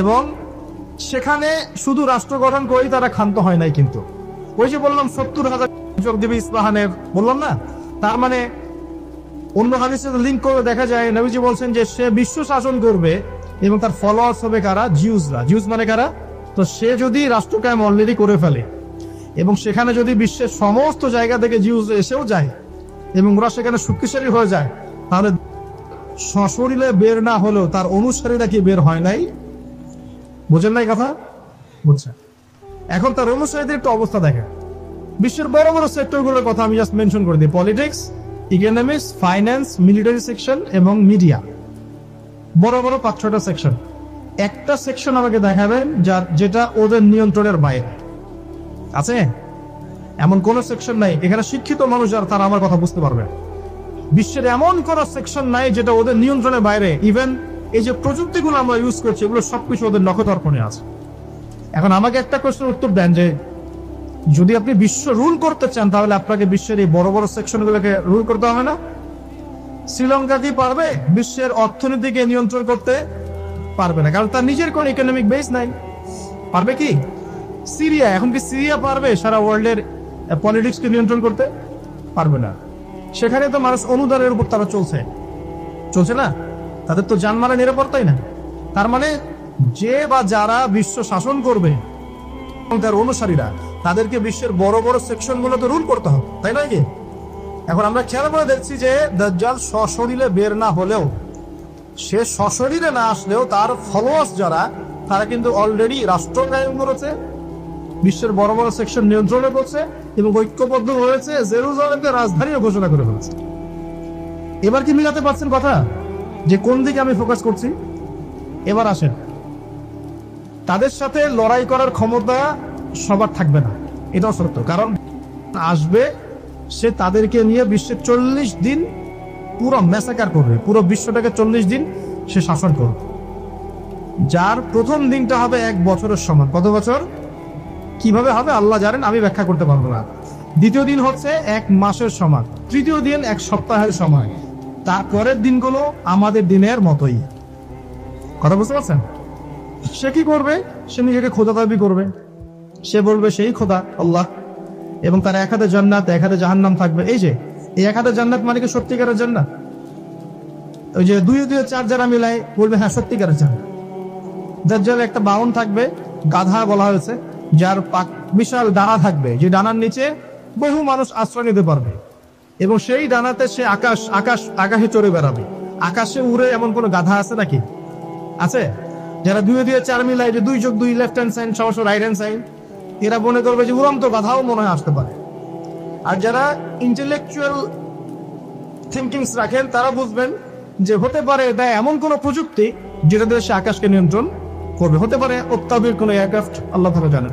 [SPEAKER 1] এবং সেখানে শুধু রাষ্ট্র গঠন করেই তারা ক্ষান্ত হয় নাই, কিন্তু ওই যে বললাম 70,000 যোগ দেবে ইস্পাহানের, বললাম না? তার মানে অন্য হাদিসের লিঙ্ক করে দেখা যায় নবীজি বলছেন যে সে বিশ্ব শাসন করবে এবং তার ফলোয়ার্স হবে কারা? জিউসরা। জিউস মানে কারা? তো সে যদি রাষ্ট্র কায়েম অলরেডি করে ফেলে এবং সেখানে যদি বিশ্বের সমস্ত জায়গা থেকে জিউস এসেও যায় এবং ওরা সেখানে শক্তিশালী হয়ে যায়, তাহলে সশরীরে বের না হলেও তার অনুসারীরা কি বের হয় নাই? বুঝেন নাই কথা? বুঝছেন? এখন তার অনুসারীদের একটু অবস্থা দেখে। বিশ্বের বড় বড় সেক্টরগুলোর কথা আমি জাস্ট মেনশন করে দিই। Politics, economics, finance, military section এবং মিডিয়া। বড় বড় 5-6টা সেকশন। একটা সেকশন আমাকে দেখাবেন যেটা ওদের নিয়ন্ত্রণের বাইরে আছে? এমন কোন সেকশন নাই। এখানে শিক্ষিত মানুষ যারা তারা আমার কথা বুঝতে পারবে। বিশ্বের এমন কোন সেকশন নাই যেটা ওদের নিয়ন্ত্রণের বাইরে। ইভেন এই যে প্রযুক্তিগুলো আমরা ইউজ করছি এগুলো সবকিছু ওদের নখদর্পণে আছে। এখন আমাকে একটা প্রশ্নের উত্তর দেন যে যদি আপনি বিশ্ব রুল করতে চান তাহলে আপনাকে বিশ্বের এই বড় বড় সেকশনগুলোকে রুল করতে হবে না? শ্রীলঙ্কা কি পারবে বিশ্বের অর্থনীতিকে নিয়ন্ত্রণ করতে? পারবে না, কারণ তার নিজের কোন ইকোনমিক বেস নাই। পারবে কি সিরিয়া? এখন কি সিরিয়া পারবে সারা ওয়ার্ল্ডের পলিটিক্সকে নিয়ন্ত্রণ করতে? পারবে না। সেখানে তো মানুষ অনুদানের উপর তারা চলছে না, তাদের তো জানমালের নিরাপত্তাই না। তার মানে যে বা যারা বিশ্ব শাসন করবে তার অনুসারীরা তাদেরকে বিশ্বের বড় বড় সেকশন গুলোতে রুল করতে হবে, তাই নয় কি? এখন আমরা খেয়াল করে দেখছি যে দাজ্জাল সশরীরে বের না হলেও, সে সশরীরে না আসলেও তার ফলোয়ার্স যারা তারা কিন্তু অলরেডি রাষ্ট্র কায়েম করেছে, বিশ্বের বড় বড় সেকশন নিয়ন্ত্রণে করছে এবং ঐক্যবদ্ধ হয়েছে, জেরুজালেমকে রাজধানীও ঘোষণা করে ফেলেছে। এবার কি মিলাতে পারছেন কথা যে কোন দিকে আমি ফোকাস করছি? এবার আসেন, তাদের সাথে লড়াই করার ক্ষমতা সবার থাকবে না, এটাও সত্য। কারণ আসবে সে তাদেরকে নিয়ে বিশ্বের 40 দিন পুরো ম্যাসাকার করবে, পুরো বিশ্বটাকে 40 দিন সে শাসন করবে, যার প্রথম দিনটা হবে 1 বছরের সমান। কত বছর? কিভাবে হবে আল্লাহ জানেন, আমি ব্যাখ্যা করতে পারবো না। দ্বিতীয় দিন হচ্ছে 1 মাসের সমান, তৃতীয় দিন 1 সপ্তাহের সময়, তারপরের দিনগুলো আমাদের দিনের মতোই। কথা বুঝতে পারছেন? সে কি করবে? সে নিজেকে খোদা দাবি করবে, সে বলবে সেই খোদা আল্লাহ, এবং তার 1 হাতে জান্নাত 1 হাতে জাহান্নাম থাকবে। এই যে এই 1 হাতে জান্নাত মানে কি সত্যিকারের জান্নাত? ওই যে 2 2 4 যারা মিলাই বলবে হ্যাঁ সত্যিকারের জান্নাত। দাজ্জাল একটা বাউন থাকবে, গাধা বলা হয়েছে, যার বিশাল ডানা থাকবে, যে ডানার নিচে বহু মানুষ আশ্রয় নিতে পারবে, এবং সেই ডানাতে সে আকাশে চড়ে বেড়াবে। আকাশে উড়ে এমন কোন গাধা আছে নাকি? আছে? যারা 2 2 4 মিলাই, যে 2 যোগ 2 লেফট হ্যান্ড সাইন সবসময় রাইট হ্যান্ড সাইন, এরা মনে করবে যে উড়ন্ত গাধাও মনে হয় আসতে পারে। আর যারা ইন্টেলেকচুয়াল থিঙ্কিংস রাখেন তারা বুঝবেন যে হতে পারে এটা এমন কোন প্রযুক্তি যেটা দিয়ে সে আকাশকে নিয়ন্ত্রণ করবে, হতে পারে অত্যাধুনিক কোনো এয়ারক্রাফট, আল্লাহ ভালো জানেন।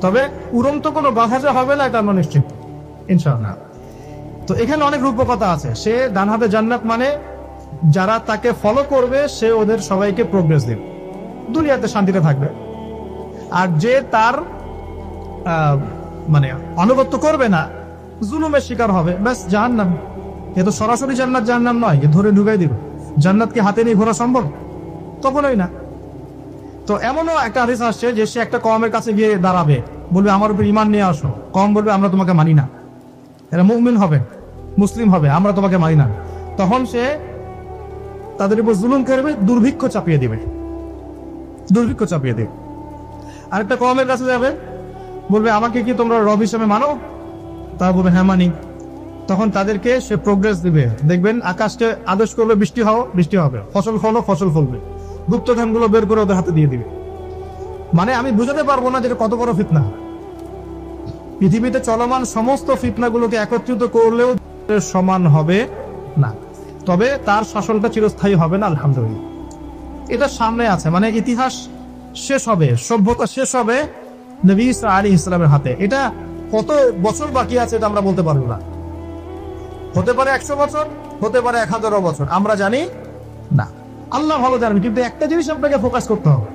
[SPEAKER 1] তবে উড়ন্ত কোনো বাধা যে হবে না এটা আমরা নিশ্চিত ইনশাআল্লাহ। তো এখানে অনেক রূপকথা আছে। সে ডান হাতে জান্নাত মানে যারা তাকে ফলো করবে সে ওদের সবাইকে প্রোগ্রেস দেবে, দুনিয়াতে শান্তিতে থাকবে। আর যে তার মানে আনুগত্য করবে না, জুলুমের শিকার হবে, ব্যাস জাহান্নাম। এ তো সরাসরি জান্নাত জাহান্নাম নয়, যে ধরে ঢুকাই দিবে। জান্নাতকে হাতে নিয়ে ঘোরা সম্ভব? তখনই না। তো এমনও একটা হাদিস আসছে যে সে একটা কওমের কাছে গিয়ে দাঁড়াবে, বলবে আমার উপর ঈমান নিয়ে আসো। কওম বলবে আমরা তোমাকে মানি না। এরা মুমিন হবে, মুসলিম হবে, আমরা তোমাকে মানি না। তখন সে তাদের উপর জুলুম করবে, দুর্ভিক্ষ চাপিয়ে দিবে, দুর্ভিক্ষ চাপিয়ে দেবে। আরেকটা কওমের কাছে যাবে, বলবে আমাকে কি তোমরা রব হিসেবে মানো? তারা বলবে হ্যাঁ মানি। তখন তাদেরকে সে প্রোগ্রেস দিবে, দেখবেন আকাশকে আদেশ করবে বৃষ্টি হও, বৃষ্টি হবে, ফসল ফলো, ফসল ফলবে, গুপ্তধনগুলো বের করে ওদের হাতে দিয়ে দিবে। মানে আমি বুঝাতে পারবো না যেটা কত বড় ফিতনা। পৃথিবীতে চলমান সমস্ত ফিতনাগুলোকে একত্রিত করলেও সমান হবে না, তবে তার শাসনটা চিরস্থায়ী হবে না, আলহামদুলিল্লাহ। এটা সামনে আছে, মানে ইতিহাস শেষ হবে, সভ্যতা শেষ হবে নবী ঈসা আলাইহিস সালামের হাতে। এটা কত বছর বাকি আছে এটা আমরা বলতে পারবো না। হতে পারে 100 বছর, হতে পারে 1000 বছর, আমরা জানি না, আল্লাহ ভালো জানেন। কিন্তু একটা জিনিস আপনাকে ফোকাস করতে হবে,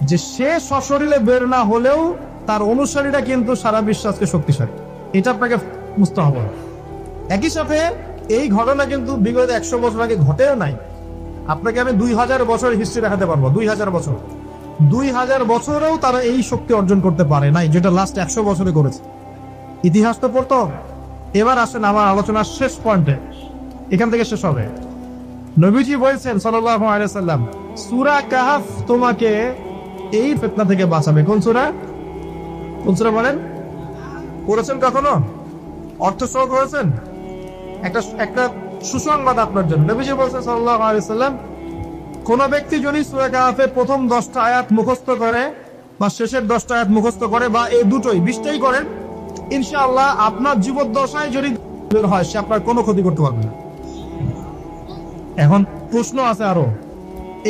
[SPEAKER 1] যে সে সশরীরে বের না হলেও তার অনুসারীরা কিন্তু সারা বিশ্বাসকে শক্তিশালী, এটা আপনাকে বুঝতে হবে। একই সাথে এই ঘটনা কিন্তু বিগত 100 বছর আগে ঘটেও নাই। আপনাকে আমি 2000 বছর হিস্ট্রি দেখাতে পারবো, 2000 বছর, 2000 বছরেও তারা এই শক্তি অর্জন করতে পারে নাই যেটা লাস্ট 100 বছরে করেছে। ইতিহাস তো পড়তো। এবার আসেন আমার আলোচনার শেষ পয়েন্টে, এখান থেকে শেষ হবে। নবীজি বলছেন সাল্লাল্লাহু আলাইহি সাল্লাম, সূরা কাহফ তোমাকে এই ফিতনা থেকে বাঁচাবে। কোন সূরা? কোন সূরা বলেন? পড়েছেন কখনো? অর্থ সহ করেছেন? একটা সুসংবাদ আপনার জন্য। নবীজি বলছেন সাল্লাল্লাহু আলাইহি সাল্লাম, কোন ব্যক্তি যদি সূরা কাহফের প্রথম 10টা আয়াত মুখস্থ করে বা শেষের 10টা আয়াত মুখস্থ করে বা এই দুটোই 20টাই করেন, ইনশাআল্লাহ আপনার জীবদ্দশায় যদি বের হয় সে আপনার কোনো ক্ষতি করতে পারবে না। এখন প্রশ্ন আছে আরো,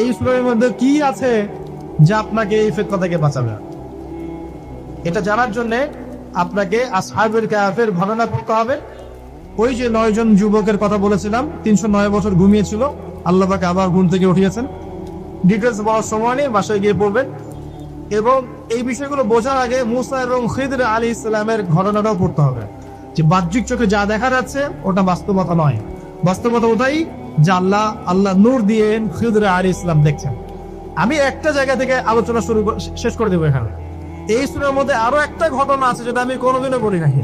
[SPEAKER 1] এই সূরার মধ্যে কি আছে যা আপনাকে এই ফিতনা থেকে বাঁচাবে? এটা জানার জন্য আপনাকে আসহাবুল কাহফের ঘটনা পড়তে হবে। ওই যে 9 জন যুবকের কথা বলেছিলাম, 309 বছর ঘুমিয়েছিল, আল্লাহ পাক আবার ঘুম থেকে উঠিয়েছেন। ডিটেলস বলার সময় নেই, বাসায় গিয়ে পড়বেন। এবং এই বিষয়গুলো বোঝার আগে মুসা এবং খিদর আলাইহিস সালামের ঘটনাটাও পড়তে হবে, যে বাহ্যিক চোখে যা দেখা যাচ্ছে ওটা বাস্তবতা নয়। বাস্তবতা ওটাই যে আল্লাহ নূর দিয়ে খিদর আলাইহিস সালাম দেখছেন। আমি একটা জায়গা থেকে আলোচনা শেষ করে দেবো এখানে। এই সূরার মধ্যে আরো একটা ঘটনা আছে যেটা আমি কোনোদিনও বলি নাই,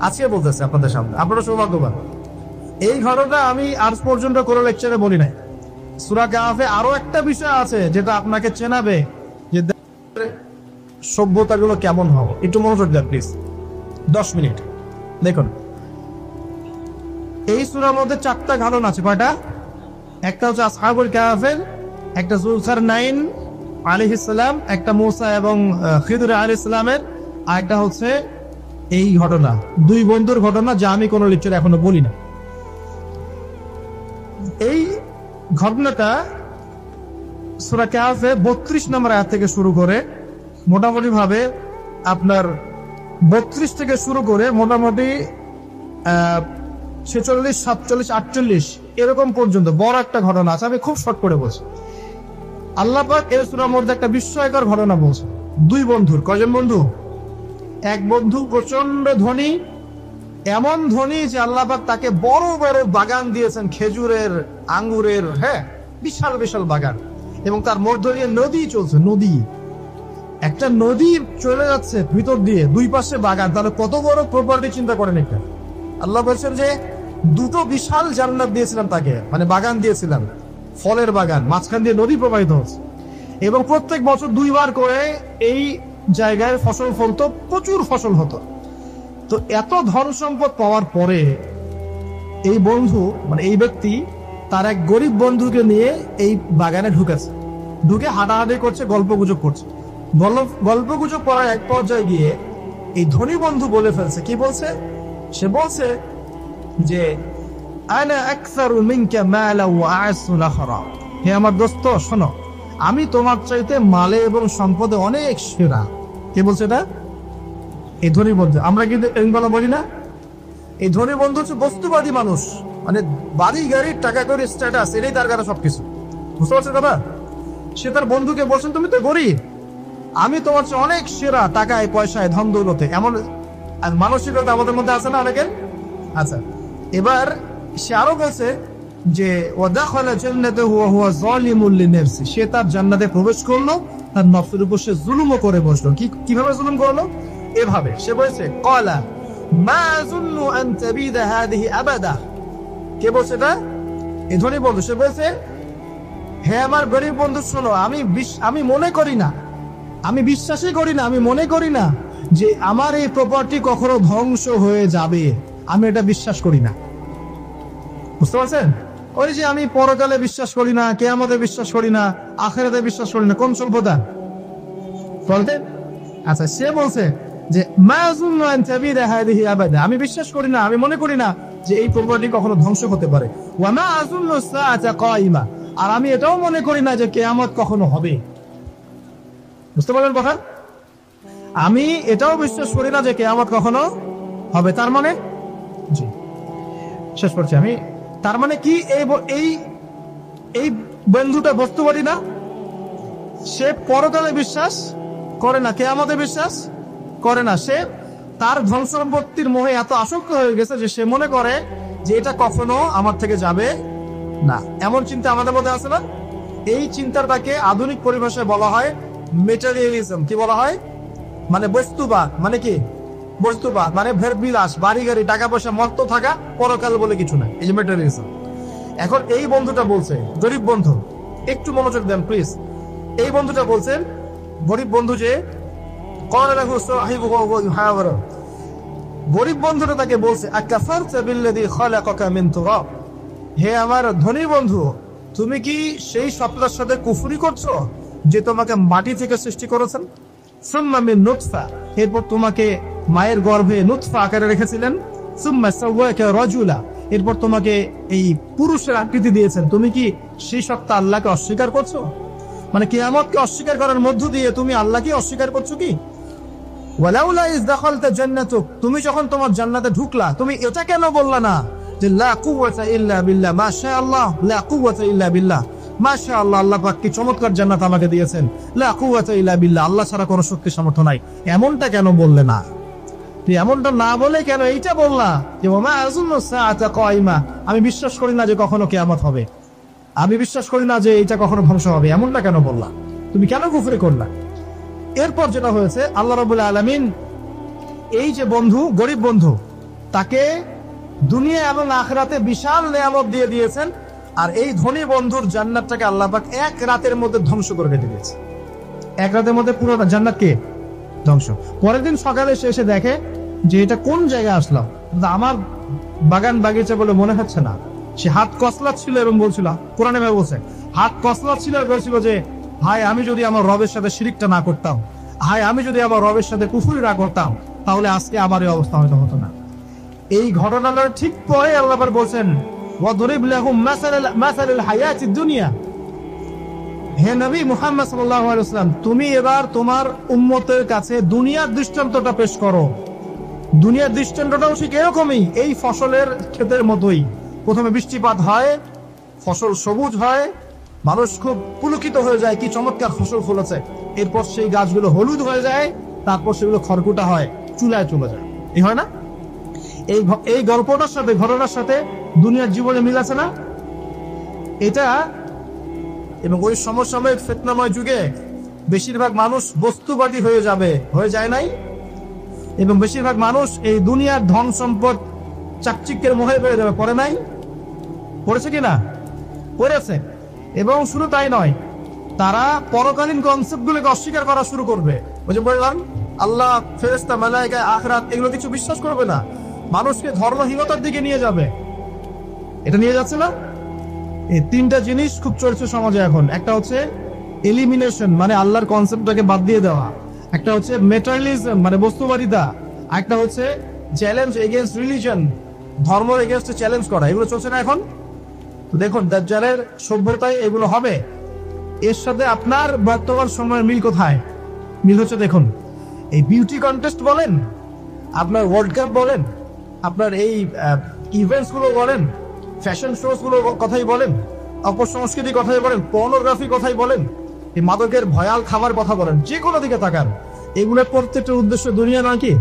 [SPEAKER 1] আজকে বলতেছি আপনাদের সামনে। আপনারা সৌভাগ্যবান, এই ঘটনা আমি আজ পর্যন্ত কোনো লেকচারে বলি নাই। সূরা কাহফে আরো একটা বিষয় আছে যেটা আপনাকে চেনাবে যে সভ্যতাগুলো কেমন হবে। একটু মনোযোগ দেন প্লিজ, 10 মিনিট দেখুন। এই সূরার মধ্যে 4টা ঘটনা আছে। কয়টা? একটা হচ্ছে আসহাবুল কাহফের, একটা যুলকারনাইন আলাইহিস সালাম, একটা মুসা এবং খিদর আলাইহিস সালামের, আর একটা হচ্ছে এই ঘটনা, 2 বন্ধুর ঘটনা যা আমি কোনো লেকচারে এখনো বলি না। এই ঘটনাটা সূরা কাহফে 32 নম্বর আয়াত থেকে শুরু করে মোটামুটি ভাবে আপনার 32 থেকে শুরু করে মোটামুটি 46, 47, 48 এরকম পর্যন্ত বড় একটা ঘটনা আছে। আমি খুব শর্ট করে বলছি। আল্লাহ পাক এই সূরার মধ্যে একটা বিস্ময়কর ঘটনা বলছে। দুই বন্ধুর, কয়জন বন্ধু? এক বন্ধু প্রচন্ড ধনী, এমন ধনী যে আল্লাহ পাক তাকে বড় বড় বাগান দিয়েছেন, খেজুরের, আঙ্গুরের, হ্যাঁ, বিশাল বিশাল বাগান, এবং তার মধ্য দিয়ে নদী চলছে। নদী, একটা নদী চলে যাচ্ছে ভিতর দিয়ে, দুই পাশে বাগান। তাহলে কত বড় প্রপার্টি চিন্তা করেন একটা। আল্লাহ বলছেন যে দুটো বিশাল জান্নাত দিয়েছিলাম তাকে, মানে বাগান দিয়েছিলাম, ফলের বাগান, মাঝখান দিয়ে নদী প্রবাহিত হচ্ছে, এবং প্রত্যেক বছর দুইবার করে এই জায়গায় ফসল ফলতো, প্রচুর ফসল হতো। তো এত ধন সম্পদ পাওয়ার পরে এই বন্ধু, মানে এই ব্যক্তি, তার এক গরিব বন্ধুকে নিয়ে এই বাগানে ঢুকেছে। ঢুকে হাঁটাহাঁটি করছে, গল্পগুজব করছে। গল্পগুজব করার এক পর্যায়ে গিয়ে এই ধনী বন্ধু বলে ফেলছে। কি বলছে? সে বলছে যে আনা আকসারু মিনকা মালা ওয়া আ'আসু লাখরা। হে আমার দোস্ত, শোনো, আমি তোমার চাইতে মালে এবং সম্পদে অনেক সেরা। কে বলছে এটা? এই ধনী বন্ধু। আমরা কিন্তু এগুলো বলি না। এই ধনী বন্ধু হচ্ছে বস্তুবাদী মানুষ, মানে বাড়ি গাড়ি, টাকা করে, স্ট্যাটাস, এটাই তার কাছে সবকিছু। বুঝতে পারছেন দাদা? সে তার বন্ধুকে বলছেন, তুমি তো গরিব, আমি তোমার চেয়ে অনেক সেরা টাকায়, পয়সায়, ধন দৌলতে। এমন মানসিকতা আমাদের মধ্যে আছে না অনেকের? আচ্ছা, এবার সে আরো বলছে যে ওয়াদাখালা জান্নাতাহু ওয়া হুয়া যালিমুল লিনাফসি। সে তার জান্নাতে প্রবেশ করলো, তার নফসের উপর সে জুলুমও করে বসলো। কিভাবে জুলুম করলো? এভাবে সে বলছে ক্বালা মা আযুন্নু আন তাবিদা হাদিহি আবাদা। কে বলছে এটা? এই ধনী বন্ধু। সে বলছে, হে আমার গরিব বন্ধু, শোনো, আমি মনে করি না, আমি বিশ্বাসই করি না, আমি মনে করি না যে আমার এই প্রপার্টি কখনো ধ্বংস হয়ে যাবে। আমি এটা বিশ্বাস করি না। বুঝতে পারছেন? ওই যে আমি পরকালে বিশ্বাস করি না, কিয়ামতে বিশ্বাস করি না, আখিরাতে বিশ্বাস করি না, কোন সভ্যতা বলতে? আচ্ছা, সে বলছে যে মা আযুন্নু আন তাবিদা হাদিহি আবাদা। আমি বিশ্বাস করি না, আমি মনে করি না যে এই প্রপার্টি কখনো ধ্বংস হতে পারে। ওয়া মা আযুন্নু সাআতা কায়িমা। আর আমি এটাও মনে করি না যে কিয়ামত কখনো হবে। বুঝতে পারলেন কথা? আমি এটাও বিশ্বাস করি না যে কিয়ামত কখনো হবে। তার মানে, জি শেষ করছি আমি, তার মানে কি? এই বন্ধুটা বস্তুবাদী না, সে পরকালে বিশ্বাস করে না, কিয়ামতে বিশ্বাস করে না। সে তার ধন সম্পত্তির মোহে এত আসক্ত হয়ে গেছে যে সে মনে করে যে এটা কখনো আমার থেকে যাবে না। এমন চিন্তা আমাদের মধ্যে আছে না? এই চিন্তাটাকে আধুনিক পরিভাষায় বলা হয় মেটেরিয়ালিজম। কি বলা হয়? মানে বস্তুবাদ। মানে কি? বস্তুবাদ মানে ভেরবিলাস, বাড়ি গাড়ি, টাকা পয়সা, মত্ত থাকা, পরকাল বলে কিছু না। এই যে মেটেরিয়ালিজম। এখন এই বন্ধুটা বলছে, গরিব বন্ধু, একটু মনোযোগ দেন প্লিজ। এই বন্ধুটা বলছেন, গরিব বন্ধু, যে গরিব বন্ধুটা তাকে বলছে, আকাফারতা বিল্লাযী খালাকাকা মিন তুরাব। হে আমার ধনী বন্ধু, তুমি কি সেই সত্তার সাথে কুফরি করছো যে তোমাকে মাটি থেকে সৃষ্টি করেছেন? সুম্মা মিন নুতফা, এরপর তোমাকে মায়ের গর্ভে নুতফা আকারে রেখেছিলেন। সুম্মা সাওয়াকা রাজুলা, এরপর তোমাকে এই পুরুষের আকৃতি দিয়েছেন। তুমি কি সেই সত্তা আল্লাহকে অস্বীকার করছো? মানে কিয়ামতকে অস্বীকার করার মধ্য দিয়ে তুমি আল্লাহকে অস্বীকার করছো কি? ওয়ালাউলা ইজ দাখালতা জান্নাতুক, তুমি যখন তোমার জান্নাতে ঢুকলা, তুমি এটা কেন বললা না যে লা কুওয়াতা ইল্লা বিল্লাহ, মাশাআল্লাহ, লা কুওয়াতা ইল্লা বিল্লাহ, মাশাআল্লাহ, আল্লাহ পাক কি চমৎকার জান্নাত আমাকে দিয়েছেন, লা কুওয়াতা ইল্লা বিল্লাহ, আল্লাহ ছাড়া কোনো শক্তি সামর্থ্য নাই। এমনটা কেন বললে না? তুই এমনটা না বলে কেন এইটা বললা যে ওমা আযুন্নু সাআতা কায়িমা, আমি বিশ্বাস করি না যে কখনো কিয়ামত হবে, আমি বিশ্বাস করি না যে এটা কখনো ধ্বংস হবে, এমনটা কেন বললা? তুমি কেন কুফরি করলা? এরপর যেটা হয়েছে, আল্লাহ রাব্বুল আলামিন এই যে বন্ধু, গরিব বন্ধু, তাকে দুনিয়া এবং আখিরাতে বিশাল নিয়ামত দিয়ে দিয়েছেন। আর এই ধনী বন্ধুর জান্নাতটাকে আল্লাহ পাক এক রাতের মধ্যে ধ্বংস করে রেখে দিয়েছে। এক রাতের মধ্যে পুরো জান্নাতকে ধ্বংস। পরের দিন সকালে সে এসে দেখে যে এটা কোন জায়গায় আসলাম, আমার বাগান বাগিচা বলে মনে হচ্ছে না। সে হাত কসলাচ্ছিল এবং বলছিল, কোরআনে ভাবে বলছে, হাত কসলাচ্ছিল আর বলছিল যে হায়, আমি যদি আমার রবের সাথে শিরিকটা না করতাম, হায়, আমি যদি আমার রবের সাথে কুফরি না করতাম, তাহলে আজকে আমার এই অবস্থা হয়তো হতো না। এই ঘটনাটার ঠিক পরে আল্লাহ পাক বলছেন, ওয়াদরিব লাহুম মাসালাল হায়াতিদ দুনিয়া। হে নবী মুহাম্মদ সাল্লাল্লাহু আলাইহি ওয়াসাল্লাম, তুমি এবার তোমার উম্মতের কাছে দুনিয়ার দৃষ্টান্তটা পেশ করো। দুনিয়ার দৃষ্টান্তটাও ঠিক এরকমই, এই ফসলের ক্ষেতের মতোই। প্রথমে বৃষ্টিপাত হয়, ফসল সবুজ হয়, মানুষ খুব পুলকিত হয়ে যায়, কি চমৎকার ফসল ফলেছে। এরপর সেই গাছগুলো হলুদ হয়ে যায়, তারপর সেগুলো খড়কুটা হয়, চুলায় চলে যায়। এই হয় না? এই গল্পটার সাথে, ঘটনার সাথে দুনিয়ার জীবনে মিল আছে না? এটা এবং ওই সমসাময়িক ফিতনাময় যুগে বেশিরভাগ মানুষ বস্তুবাদী হয়ে যাবে, হয়ে যায় নাই? এবং বেশিরভাগ মানুষ এই দুনিয়ার ধন সম্পদ চাকচিক্যের মোহে পড়ে যাবে, পড়ে নাই? পড়েছে কিনা? পড়েছে। এবং শুধু তাই নয়, তারা পরকালীন কনসেপ্ট গুলোকে অস্বীকার করা শুরু করবে। ওই যে বললাম, আল্লাহ, ফেরেশতা, মালায়েকা, আখিরাত এগুলো কিছু বিশ্বাস করবে না, মানুষকে ধর্মহীনতার দিকে নিয়ে যাবে। এটা নিয়ে যাচ্ছে না? এই তিনটা জিনিস খুব চলছে সমাজে এখন। একটা হচ্ছে এলিমিনেশন, মানে আল্লাহর কনসেপ্টটাকে বাদ দিয়ে দেওয়া। একটা হচ্ছে মেটারিয়ালিজম, মানে বস্তুবাদিতা। একটা হচ্ছে চ্যালেঞ্জ এগেইনস্ট রিলিজন, ধর্মের এগেইনস্টে চ্যালেঞ্জ করা। এগুলো চলছে না এখন? তো দেখুন, দাজ্জালের সভ্যতায় এগুলো হবে। এর সাথে আপনার বর্তমান সময়ের মিল কোথায়? মিল হচ্ছে, দেখুন, এই বিউটি কন্টেস্ট বলেন, আপনার ওয়ার্ল্ড কাপ বলেন, আপনার এই ইভেন্টস গুলো বলেন, ফ্যাশন শোজ গুলোর কথাই বলেন, অপসংস্কৃতির কথাই বলেন, পর্নোগ্রাফি কথাই বলেন, এই মাদকের ভয়াল খাবার কথা বলেন, যে কোনো দিকে তাকান, এগুলোর প্রত্যেকটার উদ্দেশ্য দুনিয়া নয় কি?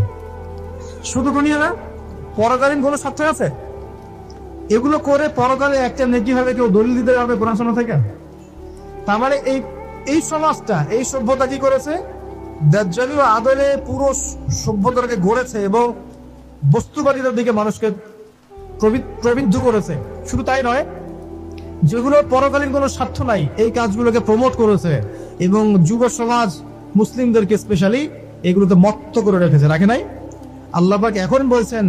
[SPEAKER 1] শুধু দুনিয়া না, পরকালীন কোনো স্বার্থ আছে? এগুলো করে পরকালে একটা নেকি হবে কেউ দলিল দিতে পারবে কোরআন সুন্নাহ থেকে? তার মানে এই সমাজটা, এই সভ্যতা কি করেছে? দাজ্জালীয় আদলে পুরো সভ্যতাকে গড়েছে এবং বস্তুবাদিতার দিকে মানুষকে প্রবৃদ্ধ করেছে। শুধু তাই নয়, যেগুলো পরকালীন কোনো স্বার্থ নাই, এই কাজগুলোকে প্রমোট করেছে এবং যুব সমাজ, মুসলিমদেরকে স্পেশালি এগুলোতে মত্ত করে রেখেছে, রাখে নাই? আল্লাহ পাক এখন বলছেন,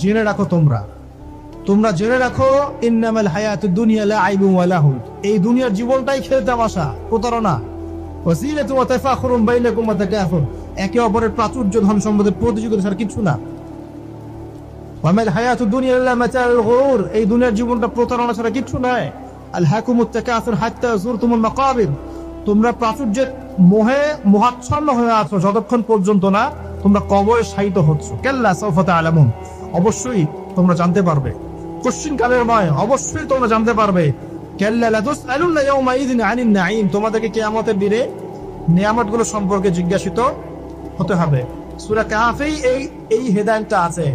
[SPEAKER 1] জেনে রাখো, তোমরা জেনে রাখো, ইন্নামাল হায়াতুদ দুনিয়া লাইবুন ওয়া লাহুন, এই দুনিয়ার জীবনটাই খেল তামাশা, প্রতারণা, ওয়াসিলাতুন ওয়া তাফাখুরুন বাইনাকুম ওয়া তাকাফুর, একে অপরের প্রাচুর্য, ধন সম্পদের প্রতিযোগিতা ছাড়া কিছু না। ওয়ামাল হায়াতুদ দুনিয়া ইল্লা মাতাউল গুরুর, এই দুনিয়ার জীবনটা প্রতারণা ছাড়া কিছু নয়। আলহাকুমুত তাকাসুর হাত্তা যুরতুমুল মাকাবির, তোমরা প্রাচুর্যের মোহে মোহাচ্ছন্ন হয়ে আছো যতক্ষণ পর্যন্ত না তোমরা কবরে শায়িত হচ্ছ। কাল্লা সাউফা তা'লামুন, অবশ্যই তোমরা জানতে পারবে, কঠিন কালের নয়, অবশ্যই তোমরা জানতে পারবে। কাল্লা লা তুসআলুনা ইয়াওমা ইযিন আনিন নাঈম, তোমাদেরকে কিয়ামতের দিনে নিয়ামতগুলো সম্পর্কে জিজ্ঞাসিত হতে হবে। সূরা কাহফে এই হেদায়েতটা আছে।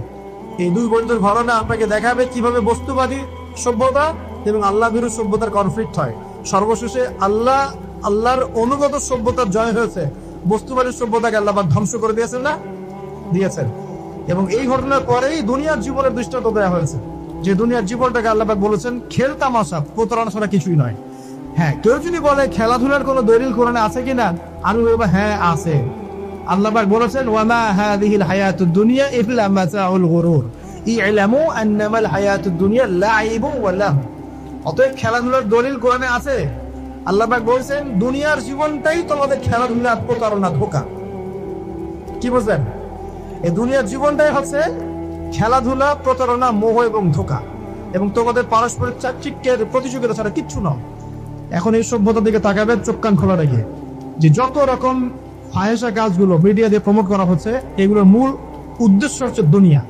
[SPEAKER 1] এই দুই বন্ধুর ঘটনা আপনাকে দেখাবে কিভাবে বস্তুবাদী সভ্যতা এবং আল্লাহ বিরোধী সভ্যতার কনফ্লিক্ট হয়। সর্বশেষে আল্লাহর অনুগত সভ্যতার জয় হয়েছে, বস্তুবাদী সভ্যতাকে আল্লাহ পাক ধ্বংস করে দিয়েছেন। এবং এই ঘটনার পরেই দুনিয়ার জীবনের দৃষ্টান্ত দেওয়া হয়েছে, যে দুনিয়ার জীবনটাকে আল্লাহ পাক বলেছেন খেল তামাশা, প্রতারণা ছাড়া কিছুই নয়। হ্যাঁ, কেউ যদি বলে খেলাধুলার কোনো দলিল কোরআনে আছে কিনা, আমি বলবো হ্যাঁ আছে। আল্লাহ পাক বলেছেন, ওয়ামা হাযিহিল হায়াতুদ দুনিয়া ইল্লা মাতাউল গুরুর ই'লামু আন্নামাল হায়াতুদ দুনিয়া লাইবুন ওয়া লাহু। অতএব খেলাধুলার দলিল কোরআনে আছে। আল্লাহ পাক বলেছেন দুনিয়ার জীবনটাই তোমাদের খেলাধুলা, প্রতারণা, ধোঁকা। কি বুঝলেন? এই দুনিয়ার জীবনটাই হচ্ছে খেলাধুলা, প্রতারণা, মোহ এবং ধোঁকা, এবং তোমাদের পারস্পরিক চাকচিক্যের প্রতিযোগিতা ছাড়া কিচ্ছু নয়। এখন এই সভ্যতার দিকে তাকাবে চোখ কান খোলা রেখে, যে যত রকম ফাহেসা কাজগুলো মিডিয়া দিয়ে প্রমোট করা হচ্ছে, এগুলোর মূল উদ্দেশ্য হচ্ছে দুনিয়া,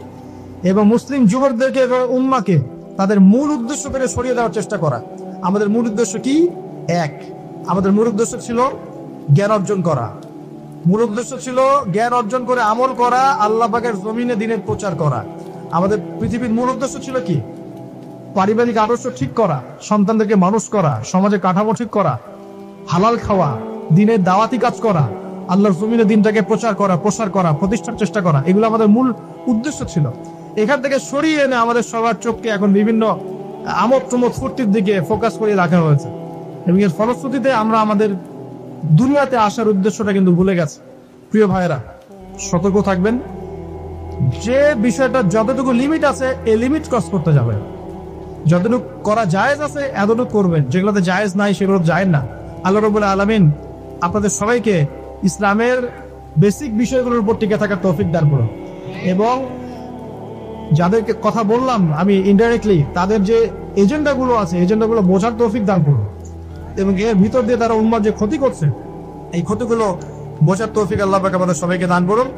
[SPEAKER 1] এবং মুসলিম যুবকদেরকে এবং উম্মাকে তাদের মূল উদ্দেশ্য থেকে সরিয়ে দেওয়ার চেষ্টা করা। আমাদের মূল উদ্দেশ্য কি? আমাদের মূল উদ্দেশ্য ছিল জ্ঞান অর্জন করা। মূল উদ্দেশ্য ছিল জ্ঞান অর্জন করে আমল করা, আল্লাহ পাকের জমিনে দ্বীনের প্রচার করা। আমাদের পৃথিবীর মূল উদ্দেশ্য ছিল কি? পারিবারিক আদর্শ ঠিক করা, সন্তানদেরকে মানুষ করা, সমাজের কাঠামো ঠিক করা, হালাল খাওয়া, দ্বীনের দাওয়াতি কাজ করা, আল্লাহর জমিনে দ্বীনটাকে প্রচার করা, প্রসার করা, প্রতিষ্ঠার চেষ্টা করা। এগুলো আমাদের মূল উদ্দেশ্য ছিল। এখান থেকে সরিয়ে এনে আমাদের সবার চোখকে এখন বিভিন্ন আমোদ প্রমোদ ফুর্তির দিকে ফোকাস করে রাখা হয়েছে, এবং এর ফলশ্রুতিতে আমরা আমাদের দুনিয়াতে আসার উদ্দেশ্যটা কিন্তু ভুলে গেছে। প্রিয় ভাইয়েরা, সতর্ক থাকবেন, যে বিষয়টা যতটুকু লিমিট আছে এই লিমিট ক্রস করতে যাবে। যতটুকু করা জায়েজ আছে এতটুকু করবেন, যেগুলোতে জায়েজ নাই সেগুলো জায়েজ না। আল্লাহ রাব্বুল আলামিন আপনাদের সবাইকে ইসলামের বেসিক বিষয়গুলোর উপর টিকে থাকার তৌফিক দান করুন, এবং যাদেরকে কথা বললাম আমি ইনডাইরেক্টলি, তাদের যে এজেন্ডাগুলো আছে এজেন্ডাগুলো বোঝার তৌফিক দান করুন, এবং এর ভিতর দিয়ে তারা উম্মার যে ক্ষতি করছে এই ক্ষতিগুলো বোঝার তৌফিক আল্লাহ পাক আমাদের সবাইকে দান করুন।